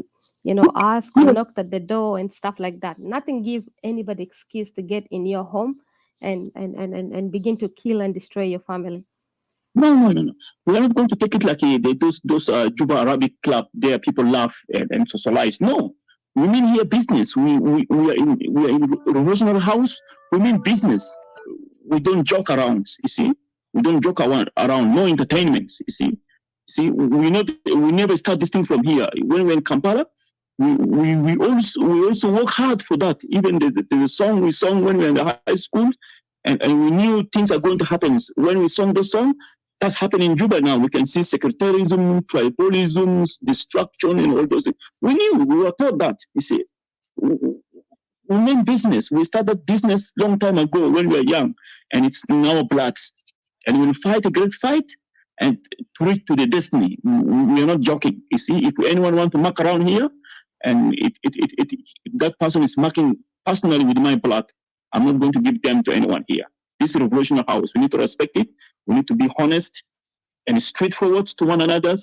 asked or Yes. knocked at the door and stuff like that. Nothing give anybody excuse to get in your home and begin to kill and destroy your family. No. We are not going to take it like those Juba Arabic club. There, people laugh and socialize. No, we mean here business. We are in Revolutionary House. We mean business. We don't joke around. You see, we don't joke around. No entertainment. You see, we never start this thing from here. When we're in Kampala, we also work hard for that. Even there's a song we sung when we were in the high school, and we knew things are going to happen. When we sung the song, that's happening in Juba now. We can see sectarianism, tribalism, destruction, and all those things. We knew, we were taught that. You see, we mean business. We started business long time ago when we were young, and it's in our blood. And we'll fight a great fight and to reach to the destiny. We are not joking. You see, if anyone want to muck around here, and that person is mucking personally with my blood, I'm not going to give them to anyone here. This is a Revolutionary House. We need to respect it. We need to be honest and straightforward to one another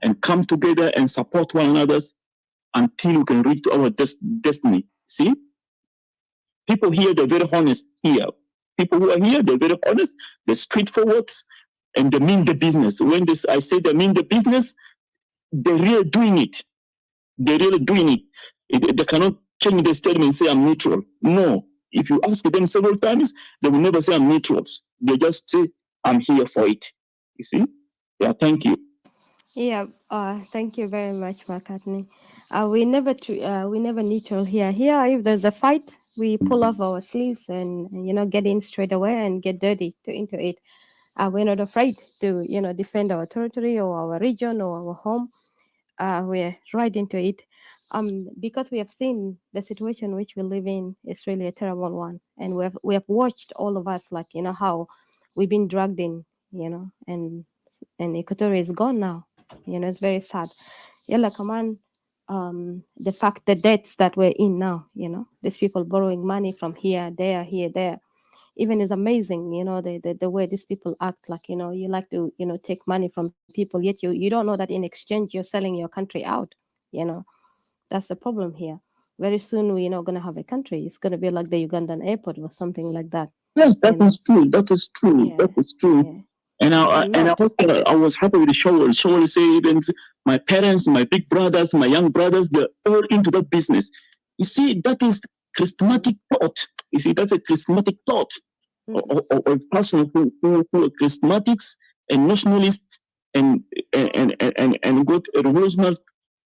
and come together and support one another until we can reach to our destiny. See? People here, they're very honest here. People who are here, they're very honest, they're straightforward, and they mean the business. When I say they mean the business, they're really doing it. They're really doing it. They cannot change their statement and say, I'm neutral. No. If you ask them several times, they will never say, I'm neutral. They just say, I'm here for it. You see? Yeah, thank you. Yeah, thank you very much, McCartney. We never neutral here. Here, if there's a fight, we pull off our sleeves and get in straight away and get dirty into it. We're not afraid to defend our territory or our region or our home. We're right into it. Because we have seen the situation which we live in is really a terrible one, and we have watched all of us how we've been dragged in, and Equatorial is gone now. It's very sad. Yeah, come on. The fact the debts that we're in now, these people borrowing money from here, there, even is amazing, the way these people act. Like, you like to, take money from people, yet you don't know that in exchange you're selling your country out. You know, that's the problem here. Very soon we're not gonna have a country. It's gonna be like the Ugandan airport or something like that. Yes, that You know, is true. That is true. yeah, That is true. yeah, And but not. I was happy with the show. Show say even my parents, my big brothers, my young brothers, they're all into that business. You see, that is charismatic thought. You see, that's a charismatic thought Mm-hmm. of a person who are charismatics and nationalists and got a revolutionary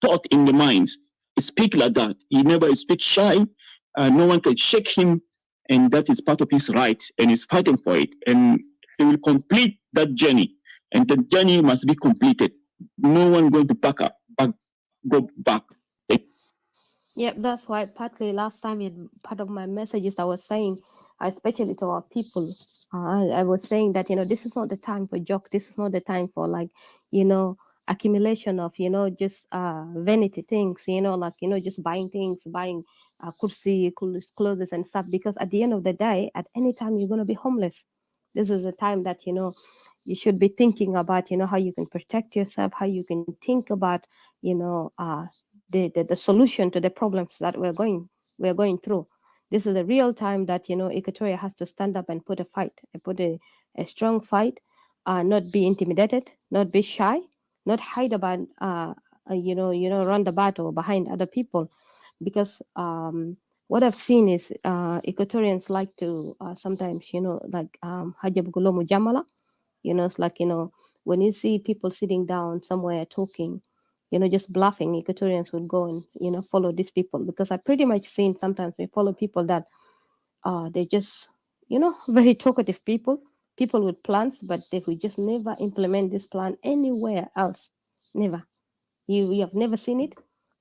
thought in the minds. Speak like that. He never speaks shy. No one can shake him, and that is part of his right, and he's fighting for it. And he will complete that journey, and the journey must be completed. No one going to go back. Yep, that's why partly last time in part of my messages I was saying, especially to our people, I was saying that, this is not the time for joke. This is not the time for, like, accumulation of, just vanity things, like, just buying things, buying kursi, clothes and stuff. Because at the end of the day, at any time you're going to be homeless. This is the time that, you should be thinking about, how you can protect yourself, how you can think about, the solution to the problems that we're going through. This is the real time that, Equatoria has to stand up and put a fight, and put a strong fight, not be intimidated, not be shy, not hide about, run the battle behind other people. Because what I've seen is Equatorians like to sometimes, like Hajab Gulomu Jamala, it's like, when you see people sitting down somewhere talking, just bluffing, Equatorians would go and, follow these people. Because I pretty much seen sometimes we follow people that they just, very talkative people with plans, but they would just never implement this plan anywhere else. Never. You have never seen it.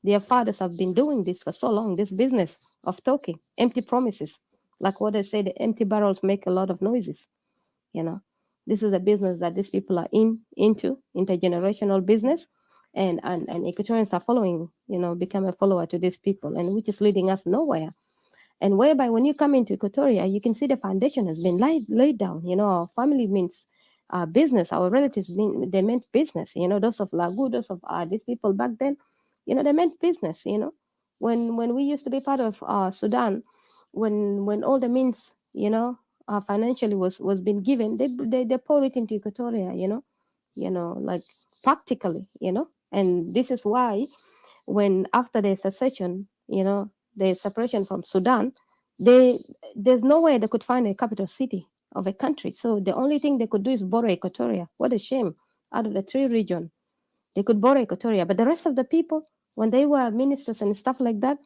Their fathers have been doing this for so long, this business of talking, empty promises. Like what I say, the empty barrels make a lot of noises. you know this is a business that these people are into, intergenerational business. And Equatorians are following, become a follower to these people, and which is leading us nowhere. And whereby when you come into Equatoria, you can see the foundation has been laid down. Our family means business. Our relatives they meant business. Those of Lagu, those of these people back then, they meant business. When we used to be part of Sudan, when all the means, financially was being given, they pour it into Equatoria. Like practically. And this is why when after the secession, the separation from Sudan, there's no way they could find a capital city of a country. So the only thing they could do is borrow Equatoria. What a shame! Out of the three regions, they could borrow Equatoria, but the rest of the people, when they were ministers and stuff like that,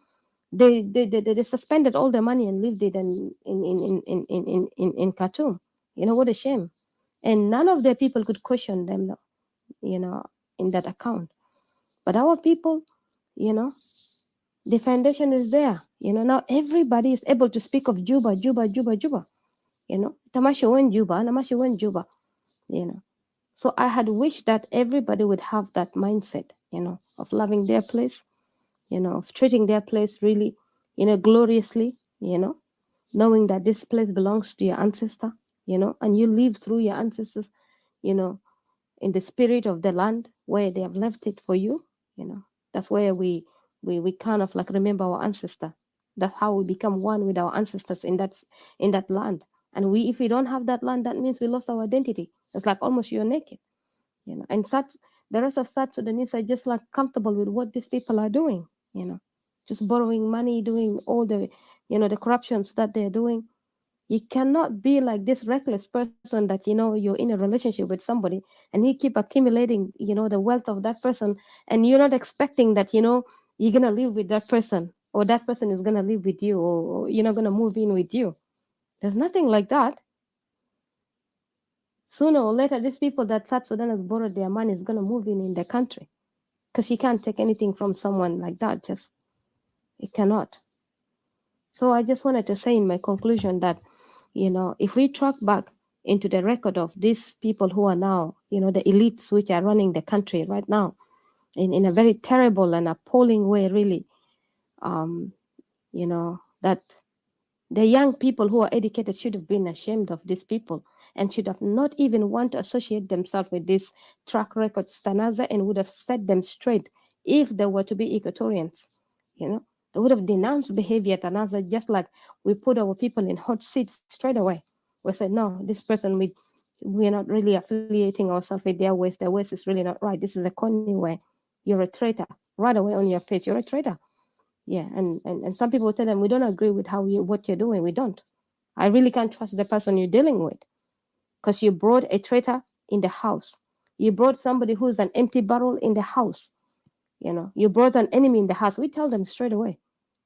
they suspended all the money and lived it in Khartoum. What a shame! And none of the people could question them, you know, in that account. But our people, you know, the foundation is there. Now everybody is able to speak of Juba, Juba, Juba, Juba. Tamasha went Juba, Namasha went Juba. So I had wished that everybody would have that mindset, of loving their place, of treating their place really, gloriously, knowing that this place belongs to your ancestor, and you live through your ancestors, you know, in the spirit of the land where they have left it for you. That's where we kind of like remember our ancestor. That's how we become one with our ancestors in that land. And if we don't have that land, that means we lost our identity. It's like almost you're naked. And the rest of South Sudanese are just like comfortable with what these people are doing. Just borrowing money, doing all the the corruptions that they're doing. You cannot be like this reckless person that you're in a relationship with somebody and he keep accumulating the wealth of that person, and you're not expecting that you're gonna live with that person, or that person is gonna live with you, or you're not gonna move in with you. There's nothing like that. Sooner or later, these people that South Sudan has borrowed their money is gonna move in the country, because you can't take anything from someone like that. Just it cannot. So I just wanted to say in my conclusion that if we track back into the record of these people who are now, the elites which are running the country right now in a very terrible and appalling way, really, that The young people who are educated should have been ashamed of these people and should have not even want to associate themselves with this track record Stanaza and would have set them straight if they were to be Equatorians. You know, they would have denounced behavior at Tanaza just like we put our people in hot seats straight away. We said, no, this person we're not really affiliating ourselves with their ways. Their ways is really not right. This is a corny way. You're a traitor. Right away on your face, you're a traitor. Yeah, and some people tell them we don't agree with what you're doing. We don't. I really can't trust the person you're dealing with because you brought a traitor in the house. You brought somebody who's an empty barrel in the house. You brought an enemy in the house. We tell them straight away.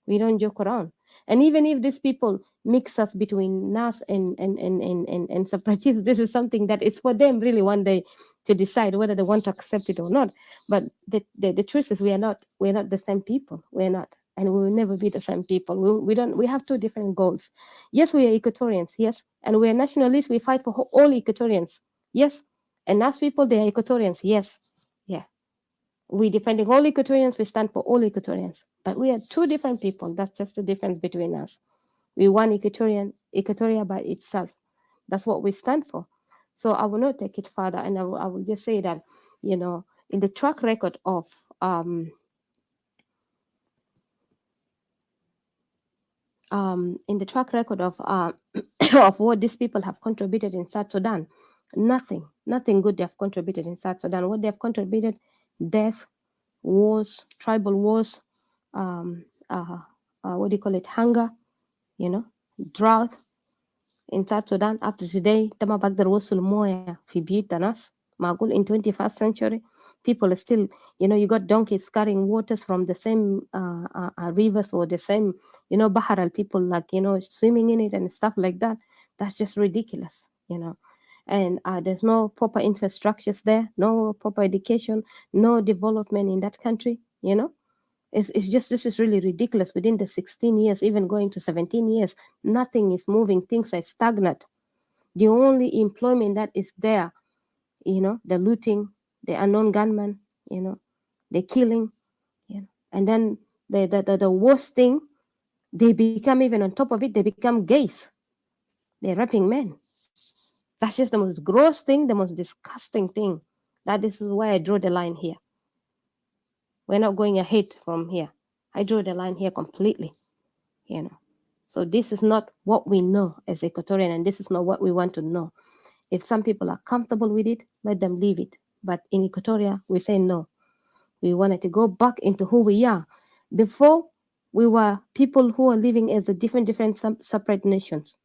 We don't joke around. And even if these people mix us between Nas and separatists, this is something that is for them really one day to decide whether they want to accept it or not. But the truth is we're not the same people. We're not. And we will never be the same people. We have two different goals. Yes, we are Equatorians, yes. And we are nationalists, we fight for all Equatorians. Yes. And Nas people, they are Equatorians, yes. Yeah. We defending all Equatorians, we stand for all Equatorians. But we are two different people. That's just the difference between us. We want Equatoria by itself. That's what we stand for. So I will not take it further, and I will just say that, in the track record of in the track record of of what these people have contributed in South Sudan, nothing good they have contributed in South Sudan. What they have contributed, death, wars, tribal wars, what do you call it, hunger, drought in South Sudan. Up to today تما بقدر وصل موية في بيوت ناس. معقول in 21st century people are still, you got donkeys carrying waters from the same rivers or the same, bahar, people like, swimming in it and stuff like that. That's just ridiculous, and there's no proper infrastructures there, no proper education, no development in that country. It's just, this is really ridiculous. Within the 16 years, even going to 17 years, nothing is moving. Things are stagnant. The only employment that is there, the looting, the unknown gunmen, the killing, and then the worst thing, they become, even on top of it, they become gays. They're raping men. That's just the most gross thing, the most disgusting thing. This is why I draw the line here. We're not going ahead from here. I drew the line here completely, So this is not what we know as Equatorian, and this is not what we want to know. If some people are comfortable with it, let them leave it. But in Equatoria, we say no. We wanted to go back into who we are. Before, we were people who are living as a different separate nations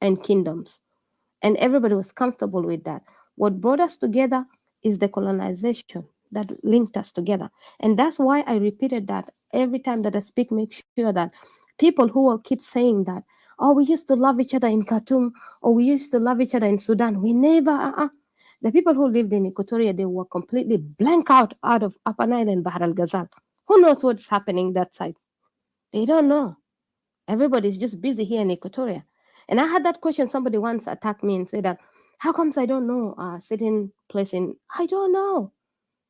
and kingdoms. And everybody was comfortable with that. What brought us together is the colonization that linked us together. And that's why I repeated that every time that I speak, make sure that people who will keep saying that, oh, we used to love each other in Khartoum, or we used to love each other in Sudan. We never, The people who lived in Equatoria, they were completely blank out of Upper Nile and Bahr al-Ghazal. Who knows what's happening that side? They don't know. Everybody's just busy here in Equatoria. And I had that question. Somebody once attacked me and said that, how comes I don't know certain place I don't know.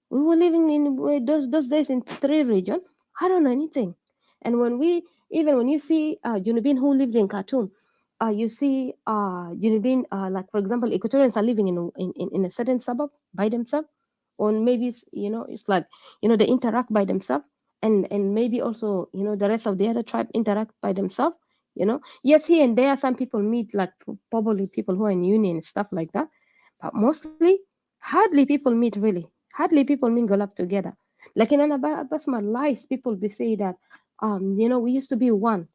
We were living in those days in 3 regions. I don't know anything. And when you see Junubin who lived in Khartoum, you see Junubin, like for example, Equatorians are living in a certain suburb by themselves, or maybe it's like they interact by themselves, and maybe also the rest of the other tribe interact by themselves. Yes, here and there some people meet, like probably people who are in union and stuff like that, but mostly hardly people meet really. Hardly people mingle up together. Like in Basma lies, people be say that, we used to be one.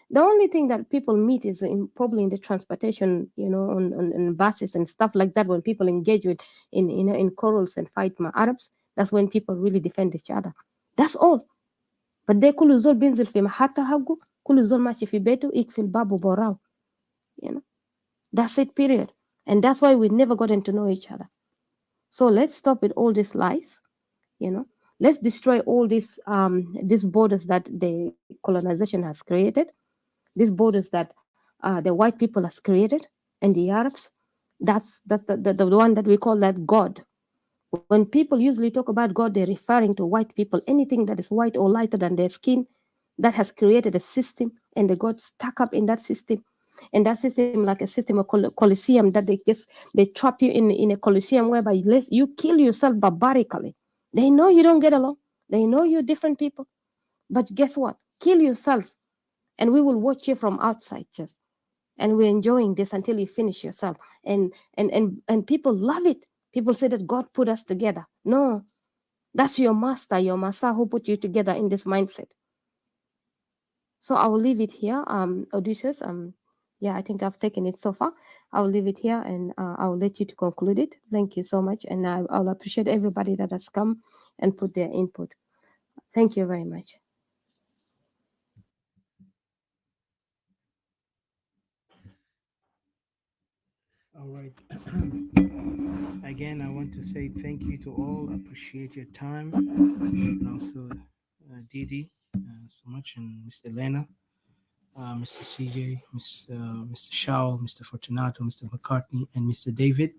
The only thing that people meet is probably in the transportation, on buses and stuff like that. When people engage with in quarrels and fight Arabs, that's when people really defend each other. That's all. But they كل زول بينزل في محطة حقه, كل زول ماشي في بيته يقفل الباب وبوراه. That's it, period. And that's why we never gotten to know each other. So let's stop with all these lies. Let's destroy all these borders that the colonization has created, these borders that the white people has created, and the Arabs. That's the one that we call that God. When people usually talk about God, they're referring to white people. Anything that is white or lighter than their skin, that has created a system, and they got stuck up in that system. And that system, like a system of coliseum, that they trap you in a coliseum whereby you kill yourself barbarically. They know you don't get along. They know you're different people. But guess what? Kill yourself, and we will watch you from outside just. And we're enjoying this until you finish yourself. And people love it. People say that God put us together. No, that's your master who put you together in this mindset. So I will leave it here. Odysseus, yeah, I think I've taken it so far. I will leave it here, and I will let you to conclude it. Thank you so much, and I'll appreciate everybody that has come and put their input. Thank you very much. All right. Again, I want to say thank you to all. Appreciate your time, and also Didi so much, and Miss Elena, Mr. CJ, Mr. Shaw, Mr. Fortunato, Mr. McCartney, and Mr. David,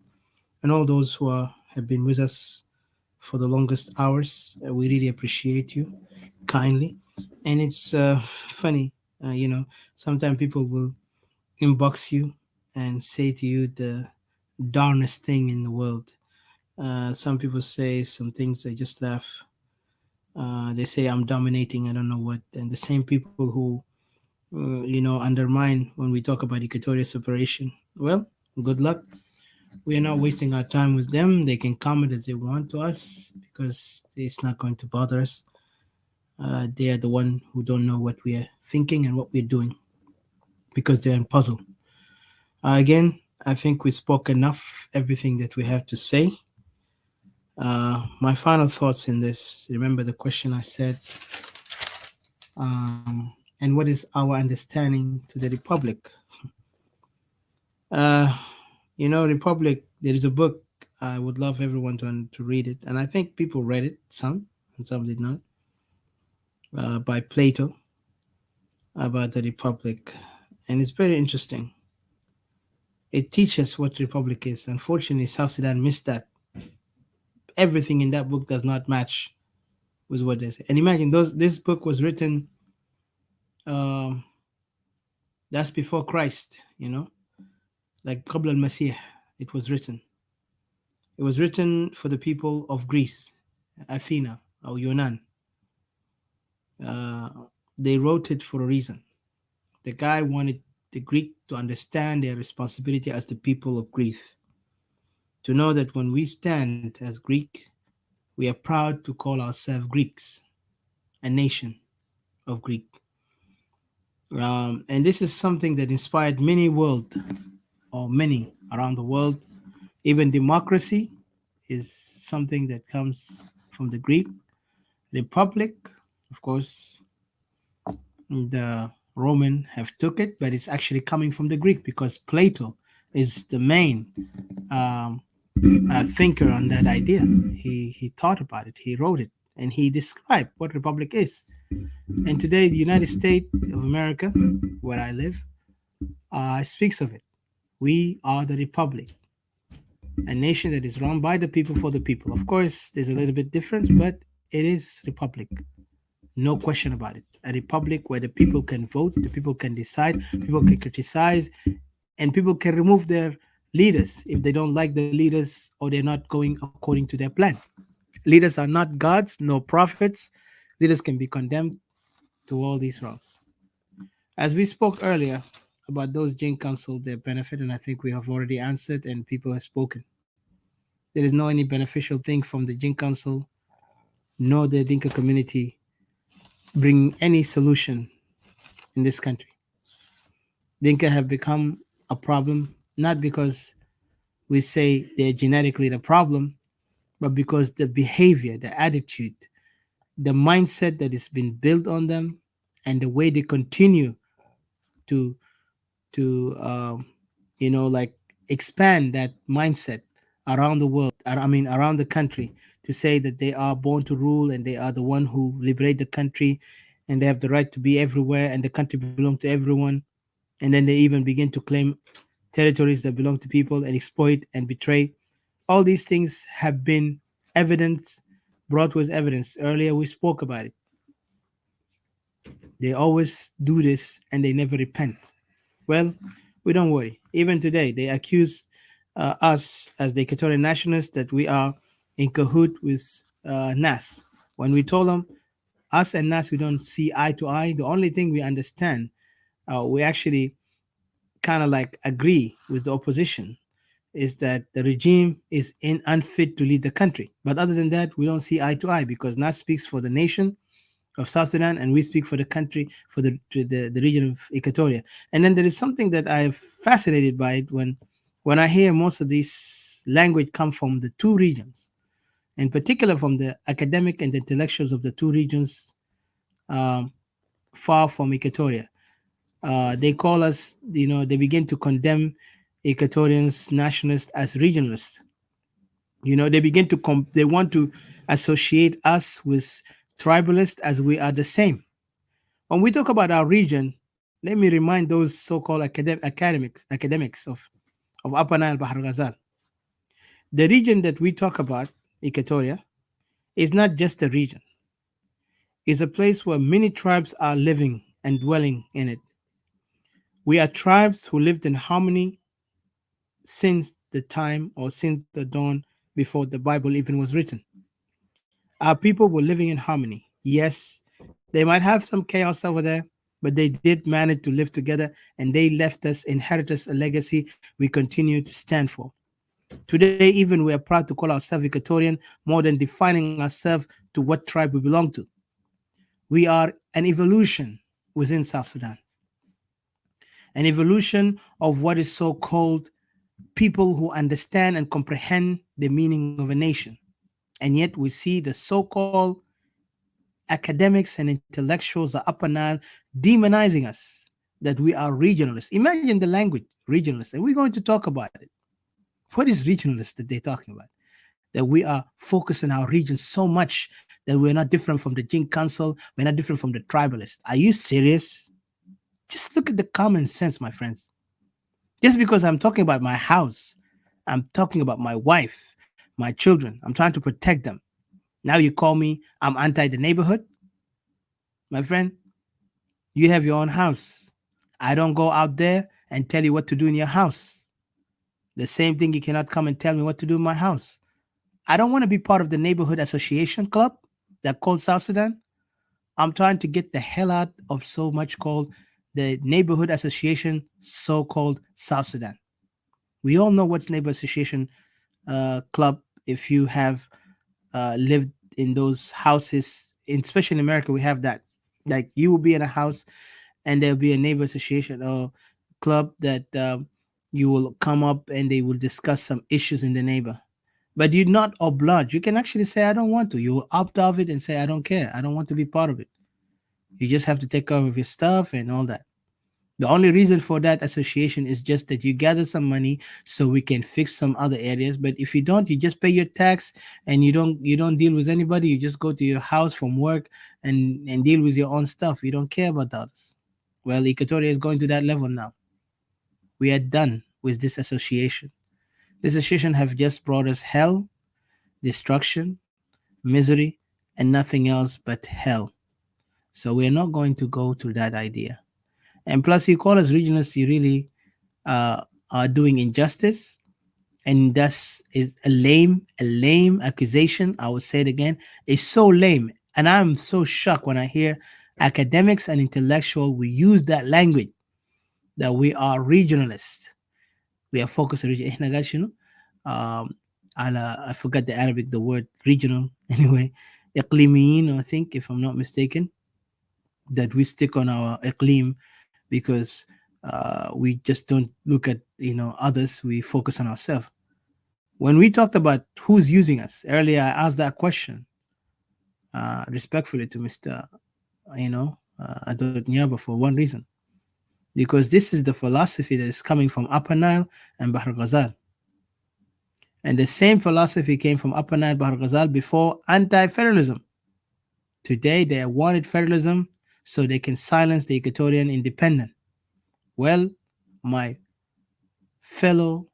and all those who have been with us for the longest hours. We really appreciate you kindly. And it's funny, sometimes people will inbox you and say to you the darnest thing in the world. Some people say some things, they just laugh. They say I'm dominating, I don't know what. And the same people who, undermine when we talk about equatorial separation, well, good luck. We are not wasting our time with them. They can comment as they want to us because it's not going to bother us. They are the one who don't know what we are thinking and what we're doing because they're in puzzle. Again, I think we spoke enough, everything that we have to say. My final thoughts in this, remember the question I said, and what is our understanding to the Republic? Uh, Republic, there is a book. I would love everyone to read it. And I think people read it, some, and some did not, by Plato about the Republic. And it's very interesting. It teaches what Republic is. Unfortunately, South Sudan missed that. Everything in that book does not match with what they say. And imagine this book was written, um, that's before Christ, like Qabla al-Masih, it was written. It was written for the people of Greece, Athena, or Yunan. Uh, they wrote it for a reason. The guy wanted the Greek to understand their responsibility as the people of Greece, to know that when we stand as Greek, we are proud to call ourselves Greeks, a nation of Greek. And this is something that inspired many around the world. Even democracy is something that comes from the Greek. Republic, of course, the Roman have took it, but it's actually coming from the Greek because Plato is the main um, thinker on that idea. He thought about it, he wrote it, and he described what republic is. And today, the United States of America, where I live, speaks of it. We are the republic, a nation that is run by the people for the people. Of course, there's a little bit difference, but it is republic. No question about it. A republic where the people can vote, the people can decide, people can criticize, and people can remove their leaders if they don't like the leaders or they're not going according to their plan. Leaders are not gods, no prophets. Leaders can be condemned to all these wrongs. As we spoke earlier about those Jane Council, their benefit, and I think we have already answered and people have spoken. There is no any beneficial thing from the Jane Council, nor the Dinka community bring any solution in this country. Dinka have become a problem, not because we say they're genetically the problem, but because the behavior, the attitude, the mindset that has been built on them, and the way they continue to like expand that mindset around the world. I mean, around the country, to say that they are born to rule and they are the one who liberate the country, and they have the right to be everywhere, and the country belongs to everyone. And then they even begin to claim territories that belong to people and exploit and betray. All these things have been evidence, brought with evidence. Earlier we spoke about it. They always do this and they never repent. Well, we don't worry. Even today, they accuse us as the Equatorial nationalists that we are in cahoot with NAS. When we told them, us and NAS, we don't see eye to eye. The only thing we understand, we actually kind of like agree with the opposition, is that the regime is unfit to lead the country. But other than that, we don't see eye to eye because NAS speaks for the nation of South Sudan, and we speak for the country, for the region of Equatoria. And then there is something that I'm fascinated by it when I hear most of this language come from the two regions, in particular from the academic and intellectuals of the two regions um, far from Equatoria. They call us, they begin to condemn Equatorians, nationalists as regionalists. They begin to they want to associate us with tribalists as we are the same. When we talk about our region, let me remind those so-called academics of Upper Nile Bahar Ghazal. The region that we talk about, Equatoria, is not just a region. It's a place where many tribes are living and dwelling in it. We are tribes who lived in harmony since the time or since the dawn before the Bible even was written. Our people were living in harmony. Yes, they might have some chaos over there, but they did manage to live together and they left us, inherit us a legacy we continue to stand for. Today, even we are proud to call ourselves Equatorian more than defining ourselves to what tribe we belong to. We are an evolution within South Sudan, an evolution of what is so called people who understand and comprehend the meaning of a nation. And yet we see the so called academics and intellectuals, the Upper Nile, demonizing us that we are regionalists. Imagine the language, regionalists, and we're going to talk about it. What is regionalist that they're talking about? That we are focused on our region so much that we're not different from the Jing Council, we're not different from the tribalists. Are you serious? Just look at the common sense, my friends. Just because I'm talking about my house, I'm talking about my wife, my children, I'm trying to protect them. Now you call me, I'm anti the neighborhood? My friend, you have your own house. I don't go out there and tell you what to do in your house. The same thing, you cannot come and tell me what to do in my house. I don't want to be part of the neighborhood association club that called South Sudan. I'm trying to get the hell out of so much called the neighborhood association, so called South Sudan. We all know what's neighbor association club if you have lived in those houses, especially in America, we have that. Like you will be in a house and there'll be a neighbor association or club that you will come up and they will discuss some issues in the neighbor. But you're not obliged. You can actually say, I don't want to. You will opt of it and say, I don't care. I don't want to be part of it. You just have to take care of your stuff and all that. The only reason for that association is just that you gather some money so we can fix some other areas. But if you don't, you just pay your tax and you don't deal with anybody. You just go to your house from work and deal with your own stuff. You don't care about others. Well, Equatoria is going to that level now. We are done with this association. This association have just brought us hell, destruction, misery, and nothing else but hell. So we are not going to go to that idea. And plus, you call us regionalists, you really are doing injustice, and that's is a lame accusation. I will say it again. It's so lame, and I'm so shocked when I hear academics and intellectual we use that language that we are regionalists. We are focused on region. إحنا قال شنو؟ Um, I forgot the Arabic, the word regional. Anyway, إقليميين, I think, if I'm not mistaken, that we stick on our إقليم because we just don't look at others. We focus on ourselves. When we talked about who's using us earlier, I asked that question respectfully to Mr. Adot Nyaba for one reason, because this is the philosophy that is coming from Upper Nile and Bahr Ghazal. And the same philosophy came from Upper Nile Bahr Ghazal before anti-federalism. Today they wanted federalism so they can silence the Equatorian independent. Well, my fellow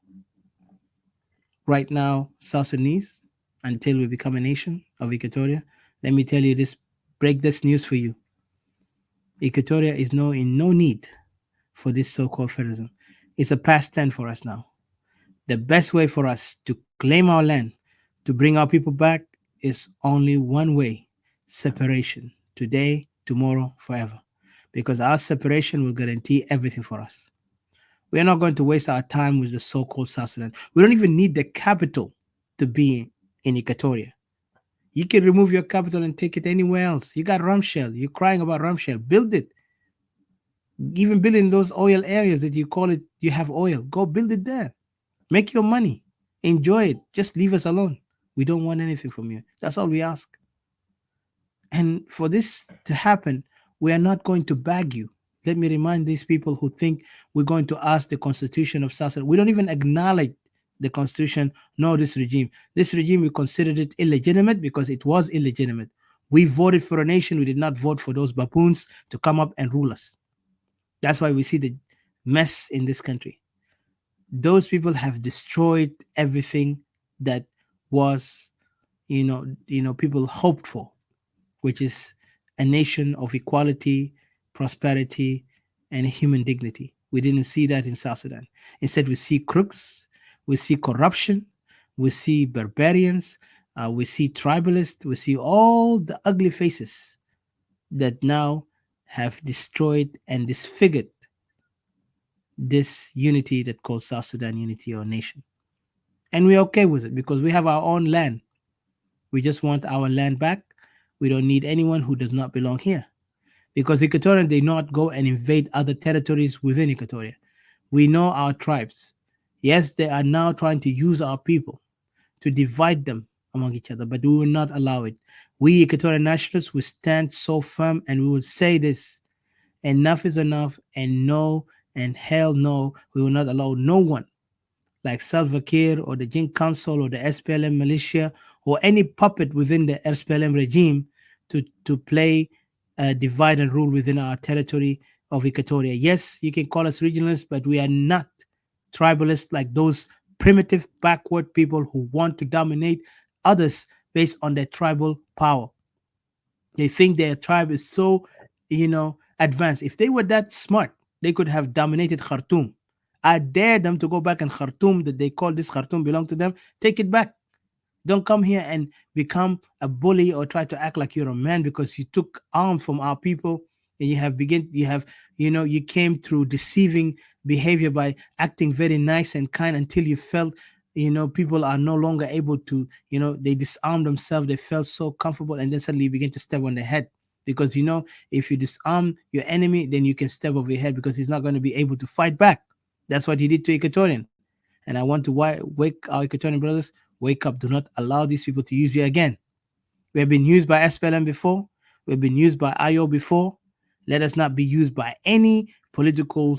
right now South Sudanese, until we become a nation of Equatoria, let me tell you this, break this news for you. Equatoria is in no need for this so-called federalism. It's a past tense for us now. The best way for us to claim our land, to bring our people back, is only one way: separation. Today, tomorrow, forever. Because our separation will guarantee everything for us. We are not going to waste our time with the so called South Sudan. We don't even need the capital to be in Equatoria. You can remove your capital and take it anywhere else. You got Ramshell. You're crying about Ramshell. Build it. Even build in those oil areas that you call it, you have oil. Go build it there. Make your money. Enjoy it. Just leave us alone. We don't want anything from you. That's all we ask. And for this to happen, we are not going to beg you. Let me remind these people who think we're going to ask the constitution of South Sudan. We don't even acknowledge the constitution nor this regime. This regime, we considered it illegitimate because it was illegitimate. We voted for a nation. We did not vote for those baboons to come up and rule us. That's why we see the mess in this country. Those people have destroyed everything that was, people hoped for, which is a nation of equality, prosperity, and human dignity. We didn't see that in South Sudan. Instead, we see crooks, we see corruption, we see barbarians, we see tribalists, we see all the ugly faces that now have destroyed and disfigured this unity that calls South Sudan unity or nation. And we're okay with it because we have our own land. We just want our land back. We don't need anyone who does not belong here. Because Equatorians, they not go and invade other territories within Equatoria. We know our tribes. Yes, they are now trying to use our people to divide them among each other, but we will not allow it. We Equatorian nationalists will stand so firm and we will say this: enough is enough, and no, and hell no, we will not allow no one like Salva Kiir or the Jin Council or the SPLM militia or any puppet within the SPLM regime to play divide and rule within our territory of Equatoria. Yes, you can call us regionalists, but we are not tribalists like those primitive, backward people who want to dominate others based on their tribal power. They think their tribe is so, advanced. If they were that smart, they could have dominated Khartoum. I dare them to go back and Khartoum, that they call this Khartoum belong to them. Take it back. Don't come here and become a bully or try to act like you're a man because you took arms from our people and you came through deceiving behavior by acting very nice and kind until you felt, people are no longer able to, they disarmed themselves. They felt so comfortable and then suddenly you begin to step on their head. Because, if you disarm your enemy, then you can step over your head because he's not going to be able to fight back. That's what he did to Equatorian. And I want to wake our Equatorian brothers, wake up. Do not allow these people to use you again. We have been used by SPLM before. We've been used by IO before. Let us not be used by any political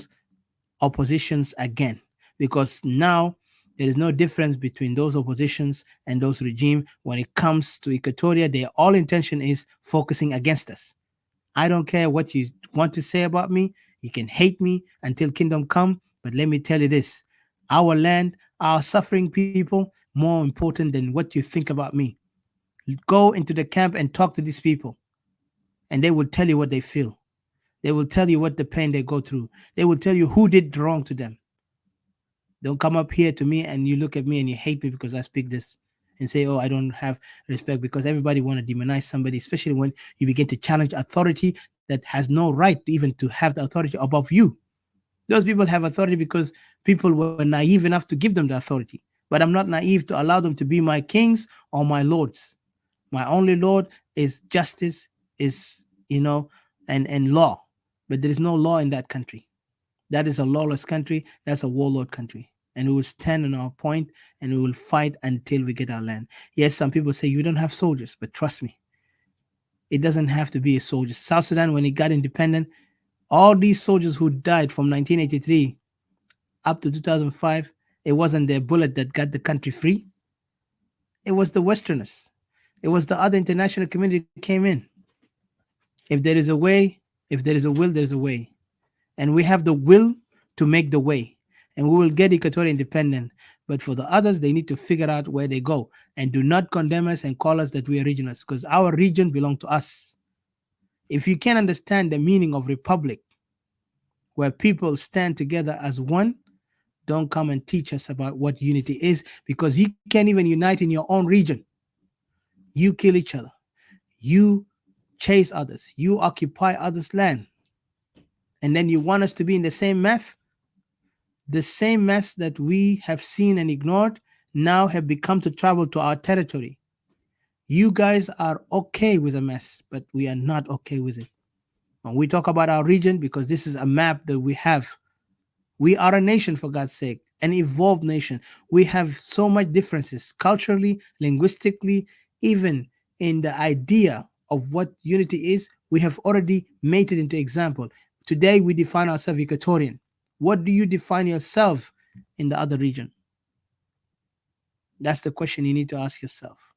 oppositions again. Because now there is no difference between those oppositions and those regime. When it comes to Equatoria, their all intention is focusing against us. I don't care what you want to say about me. You can hate me until kingdom come. But let me tell you this: our land, our suffering people, more important than what you think about me. Go into the camp and talk to these people, and they will tell you what they feel. They will tell you what the pain they go through. They will tell you who did wrong to them. Don't come up here to me and you look at me and you hate me because I speak this and say, oh, I don't have respect, because everybody want to demonize somebody, especially when you begin to challenge authority that has no right even to have the authority above you. Those people have authority because people were naive enough to give them the authority. But I'm not naive to allow them to be my kings or my lords. My only Lord is justice, is, and law. But there is no law in that country. That is a lawless country. That's a warlord country. And we will stand on our point and we will fight until we get our land. Yes, some people say you don't have soldiers, but trust me, it doesn't have to be a soldier. South Sudan, when it got independent, all these soldiers who died from 1983 up to 2005, it wasn't their bullet that got the country free. It was the Westerners. It was the other international community that came in. If there is a way, if there is a will, there's a way. And we have the will to make the way. And we will get Equatorial independent. But for the others, they need to figure out where they go. And do not condemn us and call us that we are regionalists, because our region belongs to us. If you can't understand the meaning of republic, where people stand together as one, don't come and teach us about what unity is, because you can't even unite in your own region. You kill each other. You chase others. You occupy others' land. And then you want us to be in the same mess? The same mess that we have seen and ignored now have become to travel to our territory. You guys are okay with a mess, but we are not okay with it. When we talk about our region, because this is a map that we have, we are a nation, for God's sake, an evolved nation. We have so much differences culturally, linguistically, even in the idea of what unity is. We have already made it into example. Today, we define ourselves Equatorian. What do you define yourself in the other region? That's the question you need to ask yourself.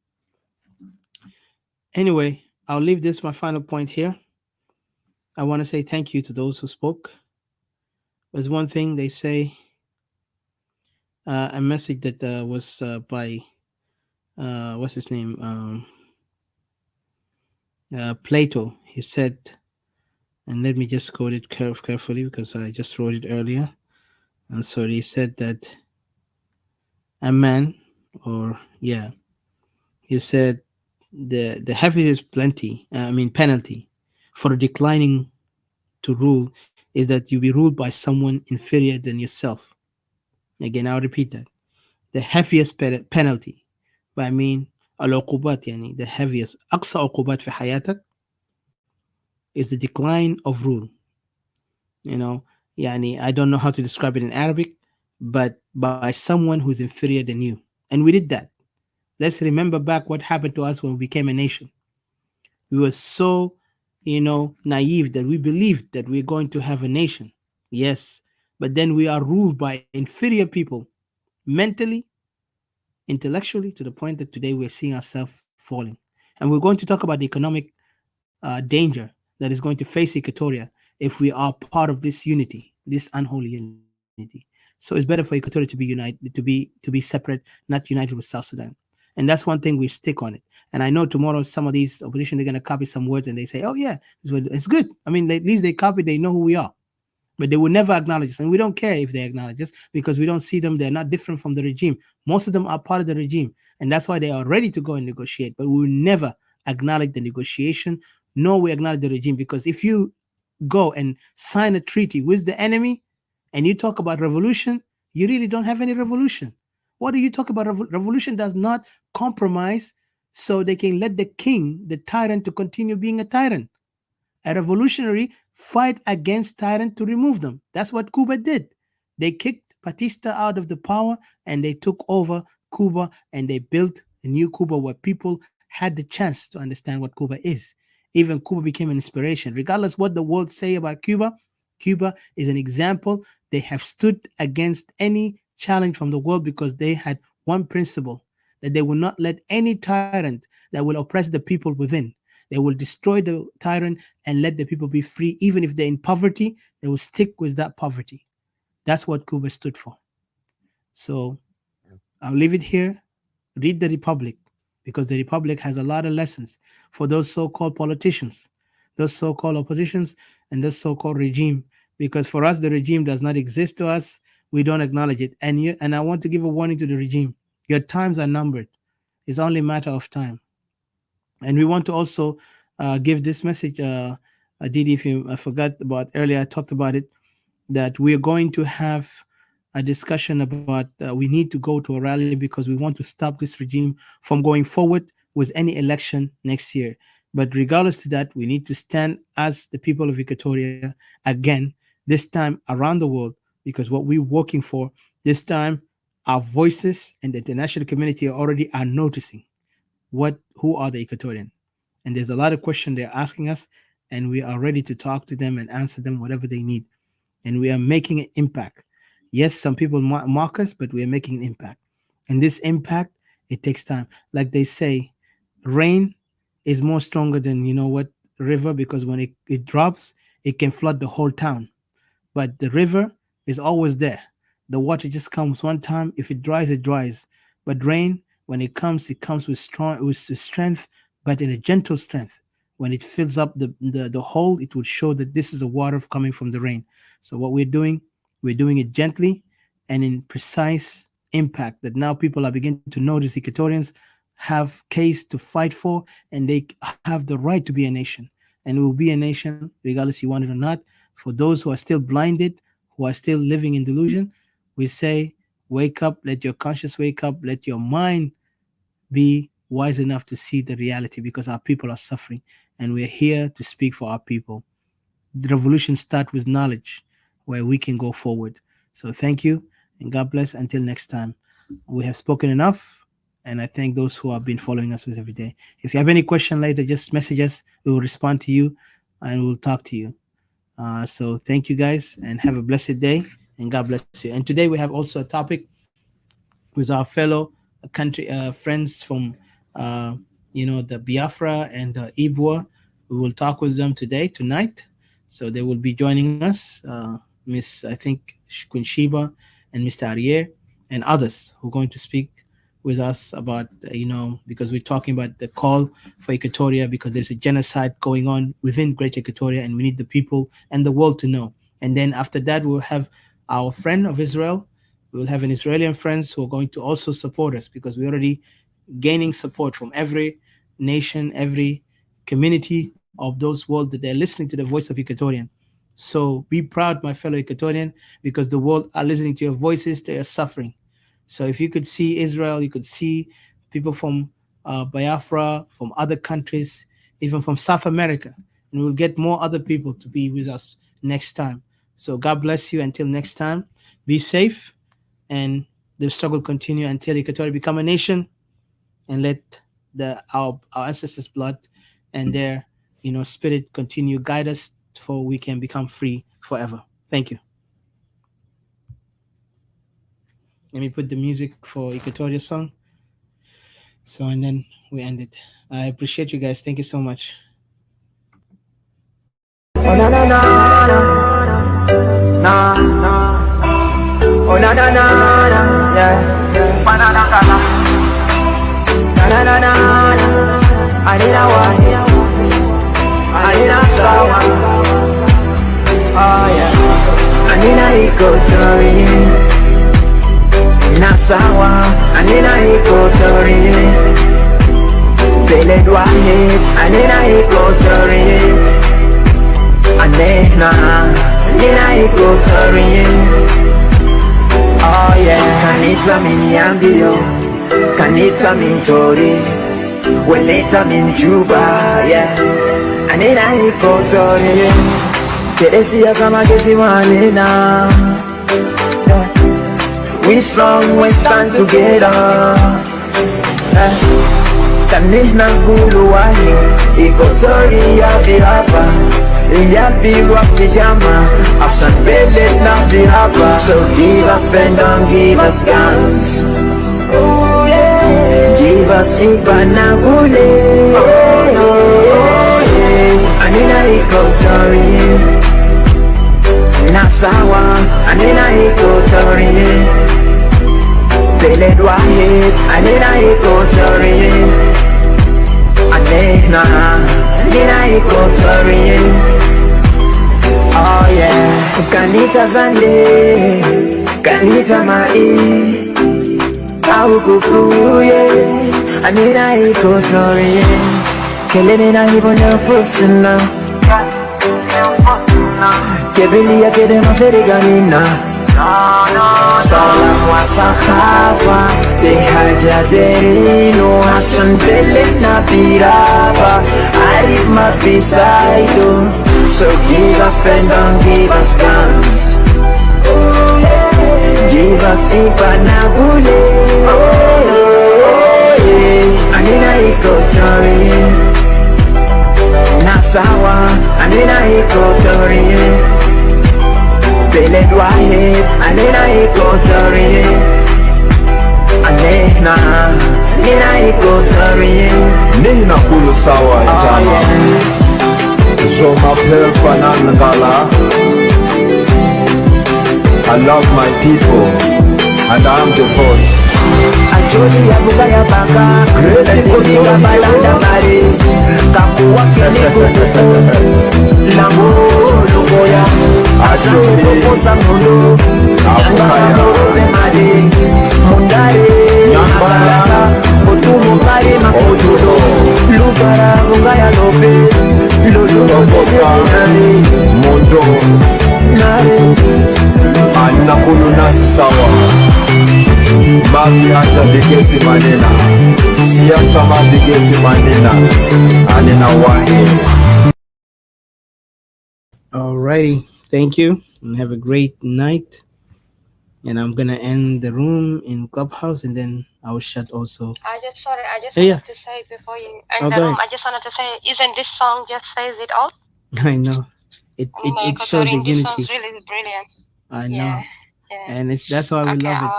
Anyway, I'll leave this my final point here. I want to say thank you to those who spoke. There's one thing they say, a message that was by what's his name, Plato. He said, and let me just quote it carefully because I just wrote it earlier. And so he said that a man, or yeah, he said the heaviest penalty for declining to rule is that you be ruled by someone inferior than yourself. Again, I'll repeat that. The heaviest penalty, I mean العقوبات يعني the heaviest أقصى عقوبات في حياتك is the decline of rule. You know, يعني I don't know how to describe it in Arabic, but by someone who's inferior than you. And we did that. Let's remember back what happened to us when we became a nation. We were so, naive that we believed that we're going to have a nation. Yes, but then we are ruled by inferior people, mentally, intellectually, to the point that today we're seeing ourselves falling. And we're going to talk about the economic danger that is going to face Equatoria if we are part of this unity, this unholy unity. So it's better for Equatoria to be united, to be separate, not united with South Sudan. And that's one thing we stick on it. And I know tomorrow some of these opposition, they're going to copy some words and they say, oh yeah, it's good. I mean, at least they copy, they know who we are. But they will never acknowledge us. And we don't care if they acknowledge us because we don't see them. They're not different from the regime. Most of them are part of the regime. And that's why they are ready to go and negotiate. But we will never acknowledge the negotiation, nor we acknowledge the regime. Because if you go and sign a treaty with the enemy and you talk about revolution, you really don't have any revolution. What do you talk about? Revolution does not compromise so they can let the king, the tyrant, to continue being a tyrant. A revolutionary fight against tyrant to remove them. That's what Cuba did. They kicked Batista out of the power and they took over Cuba and they built a new Cuba where people had the chance to understand what Cuba is. Even Cuba became an inspiration. Regardless what the world say about Cuba, Cuba is an example. They have stood against any challenge from the world because they had one principle, that they will not let any tyrant that will oppress the people within. They will destroy the tyrant and let the people be free. Even if they're in poverty, they will stick with that poverty. That's what Cuba stood for. So I'll leave it here. Read the Republic, because the Republic has a lot of lessons for those so-called politicians, those so-called oppositions, and this so-called regime. Because for us, the regime does not exist to us. We don't acknowledge it. And I want to give a warning to the regime. Your times are numbered. It's only a matter of time. And we want to also give this message, Didi, if you forgot about earlier, I talked about it, that we are going to have a discussion about we need to go to a rally because we want to stop this regime from going forward with any election next year. But regardless to that, we need to stand as the people of Equatoria again, this time around the world, because what we're working for this time, our voices and the international community already are noticing who are the Equatorian. And there's a lot of questions they're asking us, and we are ready to talk to them and answer them whatever they need. And we are making an impact. Yes, some people mock us, but we are making an impact. And this impact, it takes time. Like they say, rain is more stronger than, river, because when it drops, it can flood the whole town. But the river is always there. The water just comes one time. If it dries, it dries. But rain, when it comes with strength, but in a gentle strength. When it fills up the hole, it will show that this is the water coming from the rain. So what we're doing it gently and in precise impact, that now people are beginning to notice Equatorians have case to fight for, and they have the right to be a nation. And we will be a nation regardless you want it or not. For those who are still blinded, who are still living in delusion, we say, wake up, let your conscience wake up, let your mind be wise enough to see the reality, because our people are suffering and we're here to speak for our people. The revolution starts with knowledge where we can go forward. So thank you and God bless. Until next time, we have spoken enough, and I thank those who have been following us every day. If you have any question later, just message us. We will respond to you and we'll talk to you. So thank you guys and have a blessed day and God bless you. And today we have also a topic with our fellow country friends from the Biafra and Ibwa. We will talk with them tonight. So they will be joining us, Miss, I think, Queen Sheba and Mr. Arier and others who are going to speak with us about, because we're talking about the call for Equatoria, because there's a genocide going on within Greater Equatoria and we need the people and the world to know. And then after that, we'll have our friend of Israel. We will have an Israeli friends who are going to also support us, because we're already gaining support from every nation, every community of those world, that they're listening to the voice of Equatorian. So be proud, my fellow Equatorian, because the world are listening to your voices. They are suffering. So if you could see Israel, you could see people from Biafra, from other countries, even from South America, and we'll get more other people to be with us next time. So God bless you. Until next time, be safe, and the struggle continue until Equatoria become a nation, and let our ancestors' blood and their spirit continue guide us, for we can become free forever. Thank you. Let me put the music for Equatoria song. So, and then we end it. I appreciate you guys. Thank you so much. Oh na na na na na. Oh na na na na, yeah. Banana kala. Na na na na. Anina wa. Anina sawa. Oh yeah. Anina Equatoria. Nasawa, anina Equatoria. Beled wahid, anina Equatoria. Anina Equatoria. Oh yeah. Kanita minyambio, kanita mintori, weleta minjuba, yeah. Anina Equatoria. Keresia sama kesi wanina. We strong, we stand together. Kanina gulu wahi, Equatoria bihaba. Yapigwa pijama, asan bellet na bihaba. So give us pen down, give us guns. Oh yeah. Give us Ibana Gule. Oh yeah. Anina Equatoria. Nasawa, anina Equatoria. Beled wahid, anina Equatoria. Anina Equatoria. Oh yeah. Kanita zande, kanita mai, au kukuye. Anina Equatoria. Kelene na hivo nefusina. Kebelia kede maferiganina. Salam wa sahafa, behaja derino, Hassan belet na piraba, arif mabisaido. So give us pen down, give us guns. Give us Ibana Gule. Anina Equatoria. Nasawa, anina Equatoria. Beled wahid, anina Equatoria. Anina Equatoria. Nina kulu sawa jama. Zoma pelpa nangala. I love my people and I'm the voice. Joli ya buga ya baka kuninga balanda mari kakuwa kene kukuku Lango lugoya Asangu kukosa mulu Nyanga morobe mari Mundare Nyambara Kutumu mari makutulo Lugara bunga ya lobe Lulu kukosa Mondo Nare Anakulu nasi sawa Mami hata bigesi manena Siasa mabigesi manena Anena wahi Alrighty, thank you, and have a great night. And I'm gonna end the room in Clubhouse, and then I will shut also. I just Hey, yeah. wanted to say before you Oh, end the go room, ahead. I just wanted to say, isn't this song just says it all? I know. Oh my It God, shows the Torin, this sounds unity. really brilliant. I Yeah, know, yeah. and that's why we Okay, love it.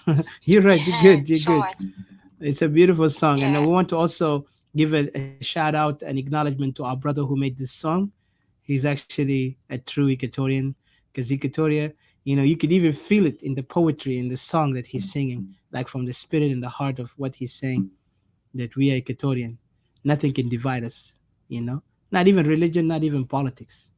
I'll, You're right. You're yeah, good. You're so good. much. It's a beautiful song, and Yeah. we want to also give a shout out and acknowledgement to our brother who made this song. He's actually a true Equatorian, because Equatoria, you could even feel it in the poetry in the song that he's singing, like from the spirit and the heart of what he's saying, that we are Equatorian. Nothing can divide us, not even religion, not even politics.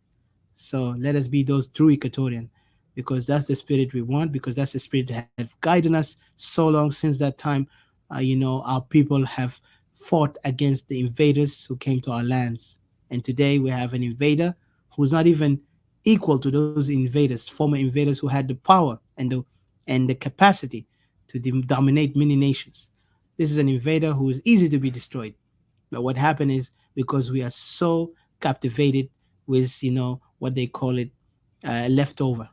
So let us be those true Equatorian, because that's the spirit we want, because that's the spirit that have guided us so long since that time. Our people have fought against the invaders who came to our lands. And today we have an invader who's not even equal to those invaders, former invaders who had the power and the capacity to dominate many nations. This is an invader who is easy to be destroyed. But what happened is, because we are so captivated with, what they call it, leftover,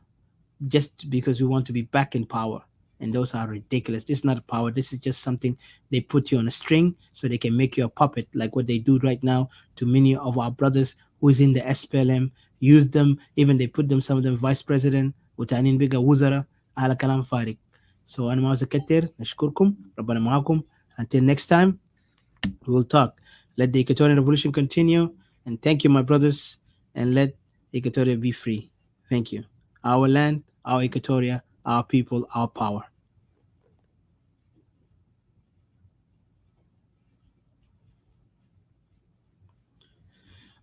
just because we want to be back in power. And those are ridiculous. This is not power. This is just something they put you on a string so they can make you a puppet, like what they do right now to many of our brothers who is in the SPLM. Use them, even they put them, some of them vice president, وتانيين بقى وزراء على كلام فارغ. So أنا ما كتير نشكركم ربنا معاكم. Until next time, we will talk. Let the Equatorian Revolution continue. And thank you, my brothers. And let Equatoria be free. Thank you. Our land, our Equatoria, our people, our power.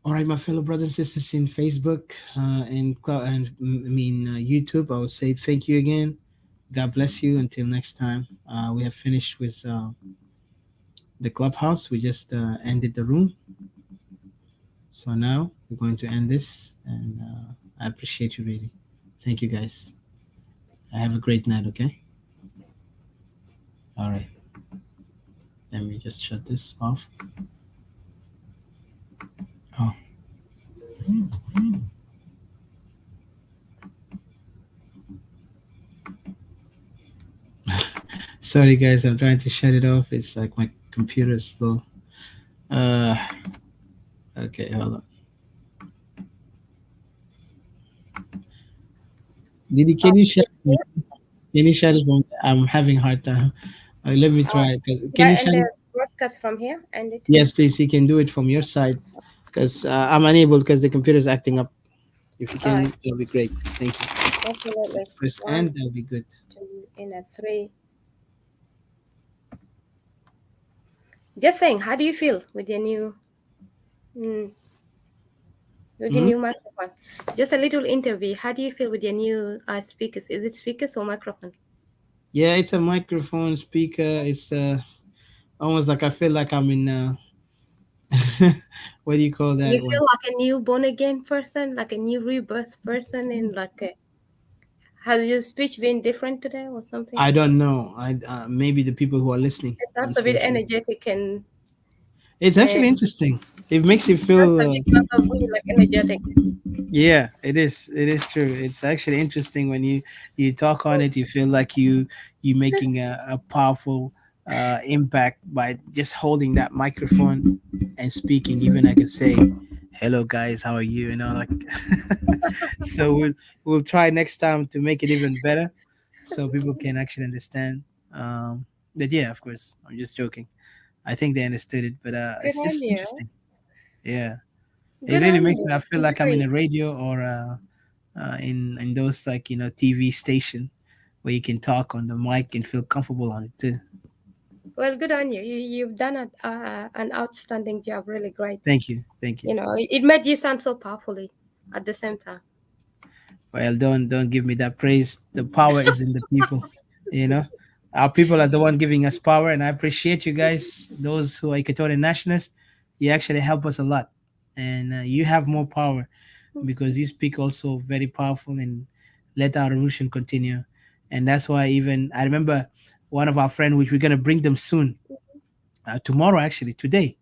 All right, my fellow brothers and sisters in Facebook and YouTube, I will say thank you again. God bless you. Until next time, we have finished with the clubhouse. We just ended the room. So now we're going to end this, and I appreciate you really. Thank you, guys. Have a great night, okay? All right. Let me just shut this off. Oh, sorry, guys. I'm trying to shut it off. It's like my computer is slow. Uh, okay, hold on. Didi, Oh, can you shut yeah. it? Can you shut it from? I'm having a hard time. Let me Oh, try. should Can I you end shut the it? broadcast from here? End it? Yes, please. You can do it from your side, because I'm unable because the computer is acting up. If you All can, right, it'll be great. Thank you. absolutely. Just press One, end. That'll be good. two, in a three. Just saying, how do you feel with your new, mm, with your Hmm. new microphone? Just a little interview. How do you feel with your new speakers? Is it speakers or microphone? Yeah, it's a microphone speaker. It's almost like I feel like I'm in what do you call You that one? feel like a new born again person, like a new rebirth person, and like a, has your speech been different today or something? I don't know. I maybe the people who are listening. It sounds a bit Unfortunately, energetic it's and actually interesting. It makes you sounds a feel. bit sort of weird, like energetic. Yeah, it is. It is true. It's actually interesting when you talk on it. You feel like you making a powerful impact by just holding that microphone and speaking. Even I could say, "Hello, guys. How are you?" Like. So we'll try next time to make it even better, so people can actually understand. But yeah, of course, I'm just joking. I think they understood it, but Good it's on just you. interesting. Yeah, it Good really on makes me. you. I feel like I'm in Great. a radio or in those like TV station where you can talk on the mic and feel comfortable on it too. Well, good on you. You've done an outstanding job. Really great. Thank you, thank you. You know, it made you sound so powerfully at the same time. Well, don't give me that praise. The power is in the people. You know, our people are the one giving us power, and I appreciate you guys. Those who are Equatorian nationalists, you actually help us a lot, and you have more power because you speak also very powerful and let our revolution continue. And that's why even I remember one of our friends, which we're gonna bring them soon, tomorrow actually, today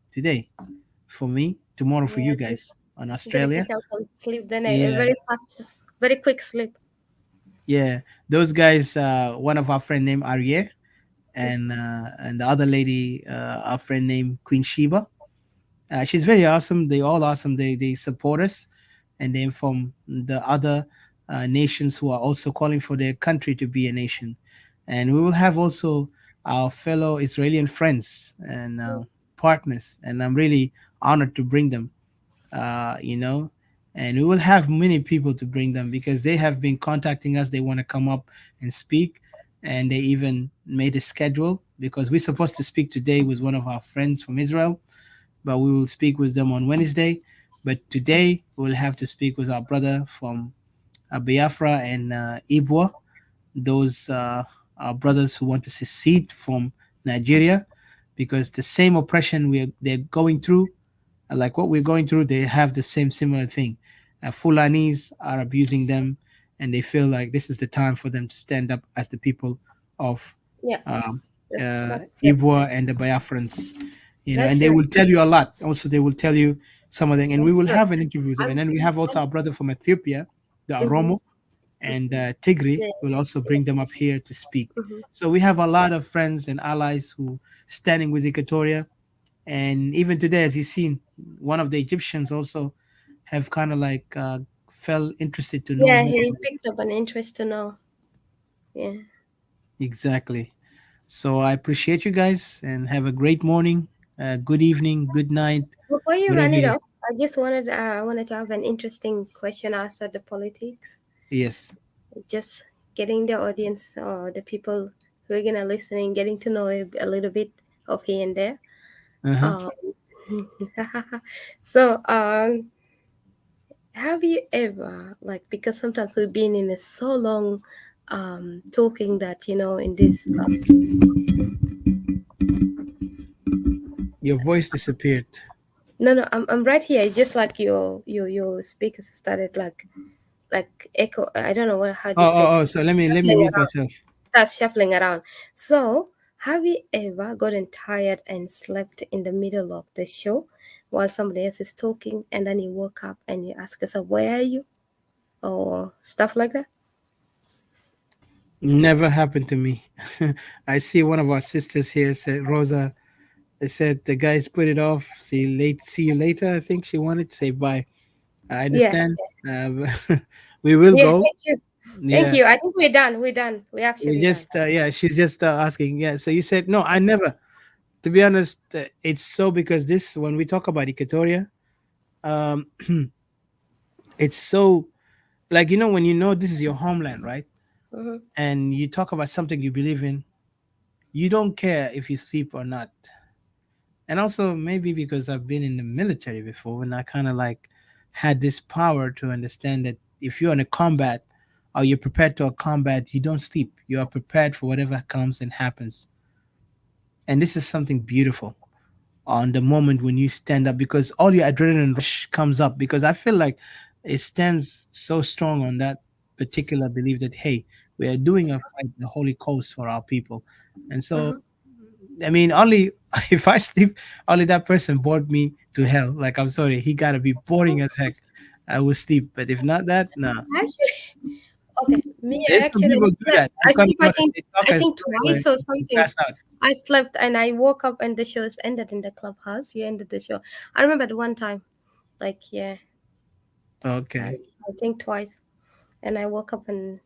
for me, tomorrow for Yeah, you guys on gonna Australia. take out some sleep. Then a Yeah, very fast, very quick sleep. yeah, those guys. One of our friend named Arye, and the other lady, our friend named Queen Sheba. She's very awesome. They all awesome. They support us, and then from the other nations who are also calling for their country to be a nation, and we will have also our fellow Israeli friends and partners, and I'm really honored to bring them. You know, and we will have many people to bring them because they have been contacting us. They want to come up and speak, and they even made a schedule because we're supposed to speak today with one of our friends from Israel, but we will speak with them on Wednesday. But today we will have to speak with our brother from Biafra and Ibwa, those our brothers who want to secede from Nigeria, because the same oppression they're going through, like what we're going through, they have the same similar thing. Fulanis are abusing them, and they feel like this is the time for them to stand up as the people of Yeah, um, that's true. Ibwa and the Biafrans. You know, That's and they true. will tell you a lot. Also, they will tell you some of them, and we That's will true. have an interview with them. And I'm, then we have also our brother from Ethiopia, the mm-hmm, Oromo, and Tigri yeah, will also yeah. bring them up here to speak. Mm-hmm. So we have a lot of friends and allies who standing with Equatoria. And even today, as you've seen, one of the Egyptians also have kind of like felt interested to know Yeah, more. he picked up an interest to know. Yeah. Exactly. So I appreciate you guys and have a great morning, good evening, good night, Before you whatever run it you. off, I wanted to have an interesting question outside the politics. Yes. Just getting the audience or the people who are gonna listening, getting to know a little bit of here and there. Uh-huh. Um, so have you ever like because sometimes we've been in a so long talking that in this Your voice disappeared. no, I'm right here. It's just like your speakers started like echo. I don't know what how do Oh, you say oh, it, oh. So let me shuffling mute around. myself. Starts shuffling around. So have you ever gotten tired and slept in the middle of the show while somebody else is talking, and then you woke up and you ask yourself, "Where are you?" or stuff like that? Never happened to me. I see one of our sisters here said Rosa. They said the guys put it off. See you later. I think she wanted to say bye. I Yeah, understand. We will yeah. go. Thank you, thank Yeah. you. I think we're done. We're done. We're We actually done. just yeah. She's just asking. Yeah. So you said no. I never. To be honest, it's so because this when we talk about Equatoria, um, it's so like when this is your homeland, right? Hmm. And you talk about something you believe in, you don't care if you sleep or not. And also maybe because I've been in the military before, and I kind of like had this power to understand that if you're in a combat or you're prepared to a combat, you don't sleep. You are prepared for whatever comes and happens. And this is something beautiful on the moment when you stand up because all your adrenaline rush comes up because I feel like it stands so strong on that particular belief that hey, we are doing a fight the holy cause for our people. And so Hmm. I mean only if I sleep, only that person bored me to hell. Like I'm sorry, he gotta be boring as heck. I will sleep. But if not that, no. Actually, okay. Me, I There's some actually people do slept. that. You I come sleep. I across think. they talk I as think story where twice or you something. pass out. I slept and I woke up and the show's ended in the clubhouse. You ended the show. I remember the one time, like yeah, I, Okay. I think twice, and I woke up and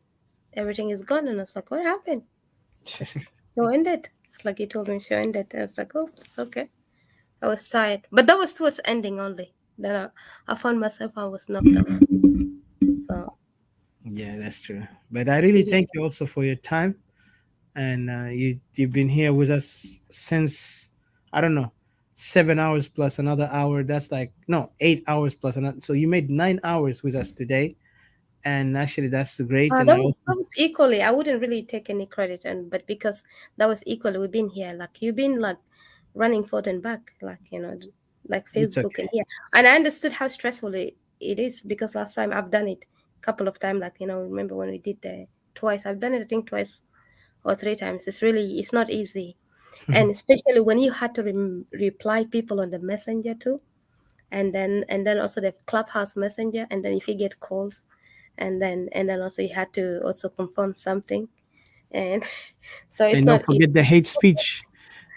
everything is gone, and I was like, "What happened?" Show ended. It's like he told me show ended. I was like, "Oops, okay." I was tired, but that was towards ending only. Then I found myself I was knocked out. So Yeah, that's true. But I really yeah, thank you also for your time. and you've been here with us since, I don't know, 7 hours plus another hour. That's like, no, 8 hours plus another. So you made 9 hours with us today, and actually that's great. And That I was also, equally. I wouldn't really take any credit, and but because that was equally, we've been here. Like you've been like running forth and back, like like it's Facebook okay. and here. And I understood how stressful it is because last time I've done it a couple of times. Like remember when we did the twice? I've done it I think twice or three times. It's not easy, and especially when you had to reply people on the messenger too, and then also the clubhouse messenger, and then if you get calls, and then also you had to also confirm something, and so it's And not don't easy. forget the hate speech.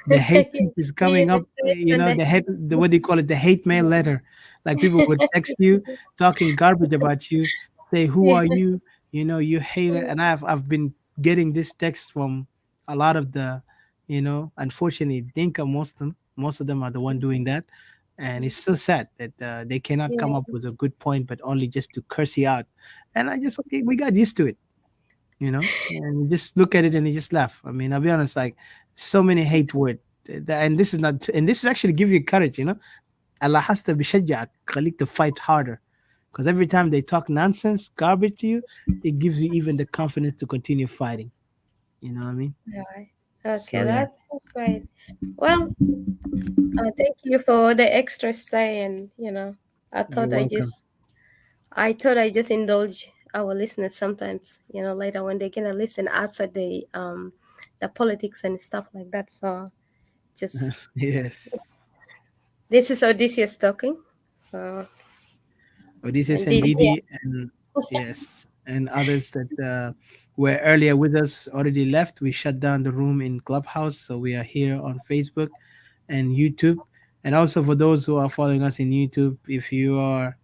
The hate speech is Yeah, coming the up. tweets and The hate, what do you call it? The hate mail letter. Like people would text you talking garbage about you, say, "Who yeah, are you? You hate it." And I've been getting this text from a lot of the, unfortunately, Dinka Muslim. Most of them are the one doing that, and it's so sad that they cannot come up yeah. with a good point, but only just to curse you out. And we got used to it, and you just look at it and you just laugh. I mean, I'll be honest, like so many hate word, and this is not, and this is actually give you courage. Allah has to بيشجعك خليك to fight harder, because every time they talk nonsense, garbage to you, it gives you even the confidence to continue fighting. You know what I mean? Yeah. So Okay, yeah, that's great. Well, thank you for the extra say, and I you're thought I welcome. just I thought I just indulge our listeners sometimes, later when they're gonna listen outside the politics and stuff like that. So just Yes. this is Odysseus talking. So Odysseus and and did Didi, and yes, and others that were earlier with us already left. We shut down the room in Clubhouse, so we are here on Facebook and YouTube. And also for those who are following us in YouTube, if you are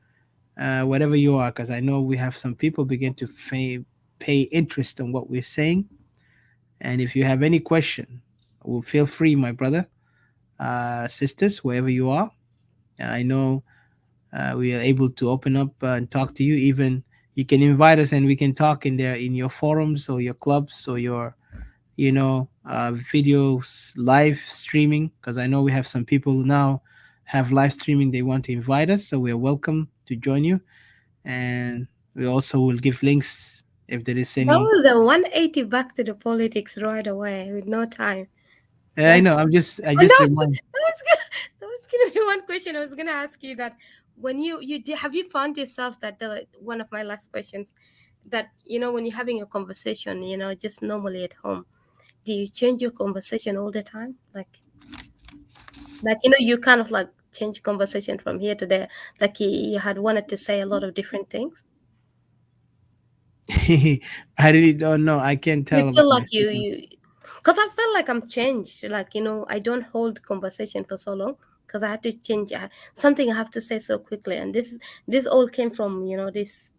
whatever you are, because I know we have some people begin to pay interest in what we're saying. And if you have any question, well, feel free, my brother, sisters, wherever you are. I know we are able to open up and talk to you. Even you can invite us and we can talk in there in your forums or your clubs or your videos live streaming, because I know we have some people now have live streaming, they want to invite us, so we're welcome to join you. And we also will give links if there is that any. was a 180 back to the politics right away with no time. So I know, I and just remind. that was gonna be one question I was gonna ask you, that when you did, have you found yourself that one of my last questions, that when you're having a conversation, just normally at home, do you change your conversation all the time, like you kind of like change conversation from here to there, like you had wanted to say a lot of different things? I really don't know, I can't You tell about feel like myself. because I feel like I'm changed. Like, I don't hold conversation for so long because I had to change something I have to say so quickly. And this all came from, this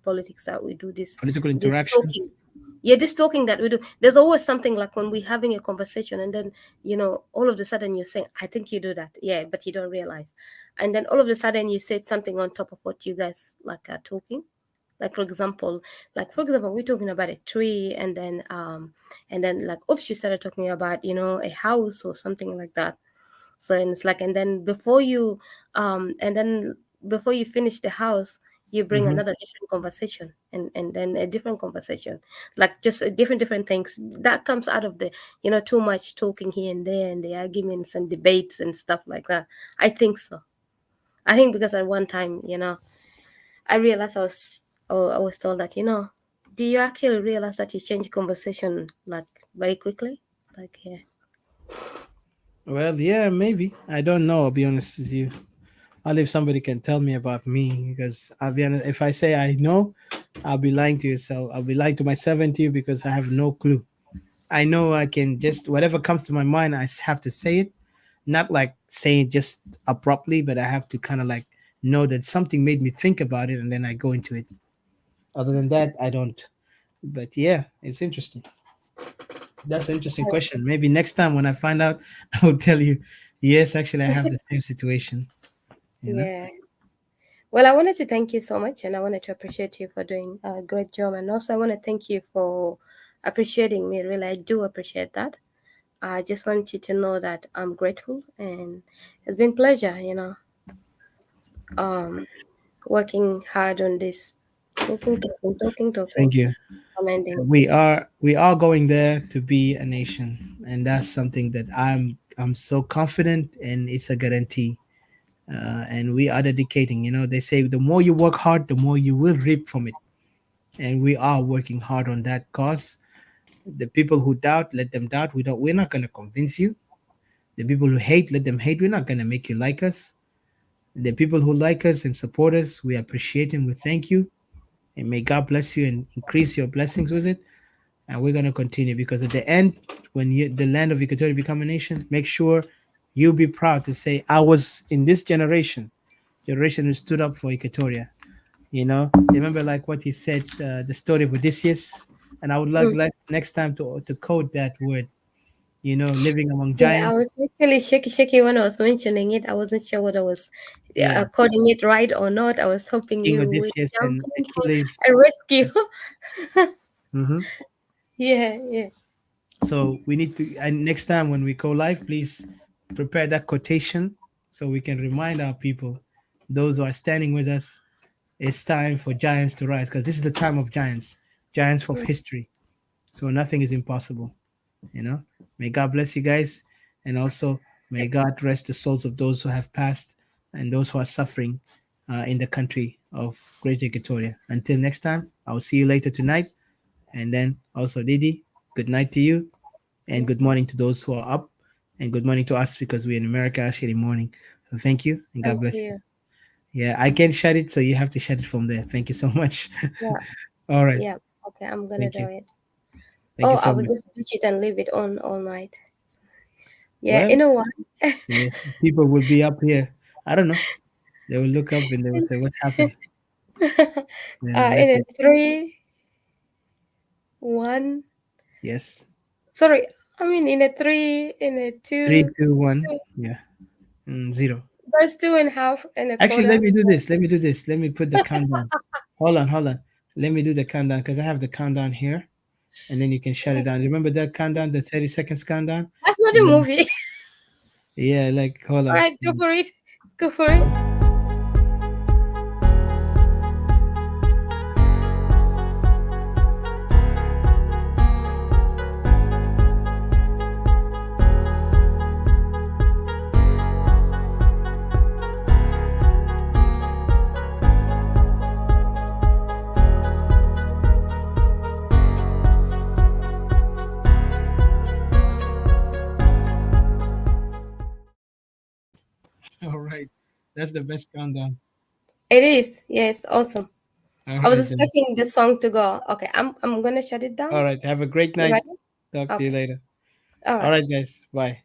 politics that we do, Political this interaction. talking. Yeah, this talking that we do. There's always something like when we're having a conversation, and then, all of a sudden you're saying, I think you do that. Yeah, but you don't realize. And then all of a sudden you say something on top of what you guys like are talking, like for example we're talking about a tree, and then like oops, you started talking about a house or something like that. So, and it's like, and then before you finish the house, you bring Hmm. another different conversation, and then a different conversation, like just different things that comes out of the too much talking here and there, and the arguments and debates and stuff like that. I think so. I think because at one time, I realized I was told that, do you actually realize that you change conversation like very quickly? Like, yeah. Well, yeah, maybe, I don't know, I'll be honest with you. Only if somebody can tell me about me, because I'll be honest, if I say I know, I'll be lying to yourself. I'll be lying to myself and to you, because I have no clue. I know I can just whatever comes to my mind, have to say it. Not like saying it just abruptly, but I have to kind of like know that something made me think about it, and then I go into it. Other than that, I don't. But yeah, it's interesting. That's an interesting question. Maybe next time when I find out, I'll tell you. Yes, actually, I have the same situation. You know. Yeah. Well, I wanted to thank you so much, and I wanted to appreciate you for doing a great job, and also I want to thank you for appreciating me. Really, I do appreciate that. I just want you to know that I'm grateful, and it's been pleasure, um, working hard on this, talking, Thank you. and ending. We are going there to be a nation, and that's something that I'm so confident, and it's a guarantee. And we are dedicating. They say the more you work hard, the more you will reap from it, and we are working hard on that cause. The people who doubt, let them doubt. We're not going to convince you. The people who hate, let them hate. We're not going to make you like us. The people who like us and support us, we appreciate and we thank you. And may God bless you and increase your blessings with it. And we're going to continue, because at the end, when the land of Equatoria become a nation, make sure you be proud to say, I was in this generation who stood up for Equatoria. Remember like what he said, the story of Odysseus. And I would like next time to code that word, living among Yeah, I giants. was actually shaky when I was mentioning it. I wasn't sure whether I was Yeah, coding it right or not. I was hoping King you would Odysseus jump and in for Achilles. a rescue. Hmm. Yeah, yeah. So we need to, and next time when we go live, please prepare that quotation so we can remind our people, those who are standing with us, it's time for giants to rise, because this is the time of giants, giants of history. So nothing is impossible. You know, may God bless you guys, and also may God rest the souls of those who have passed and those who are suffering in the country of Great Equatoria. Until next time, I will see you later tonight, and then also Didi, good night to you, and good morning to those who are up, and good morning to us because we're in America actually morning. So thank you and God Thank bless you. you. Yeah, I can shut it, so you have to shut it from there. Thank you so much. Yeah, All right, yeah. Okay, I'm gonna thank do you, it. thank Oh, you I so will much. just switch it and leave it on all night. Yeah, Well, you know what? yeah, people will be up here. I don't know. They will look up and they will say, "What happened?" In Let's a three, one. yes, Sorry, I mean in a three, in a three, two. two, one. Yeah, zero. That's two and a half and a Actually, let quarter. me do this. Let me do this. Let me put the countdown. Hold on, hold on. Let me do the countdown because I have the countdown here, and then you can shut it down. Remember that countdown, the 30 seconds countdown, That's not a and then movie. yeah, like hold All on. right, go for it. Go for it. All right, that's the best countdown. It is. Yes, awesome. All I was right then. expecting the song to go. Okay, I'm gonna shut it down. All right. Have a great You night. ready? Talk to you Okay. later. All All right. right, guys. Bye.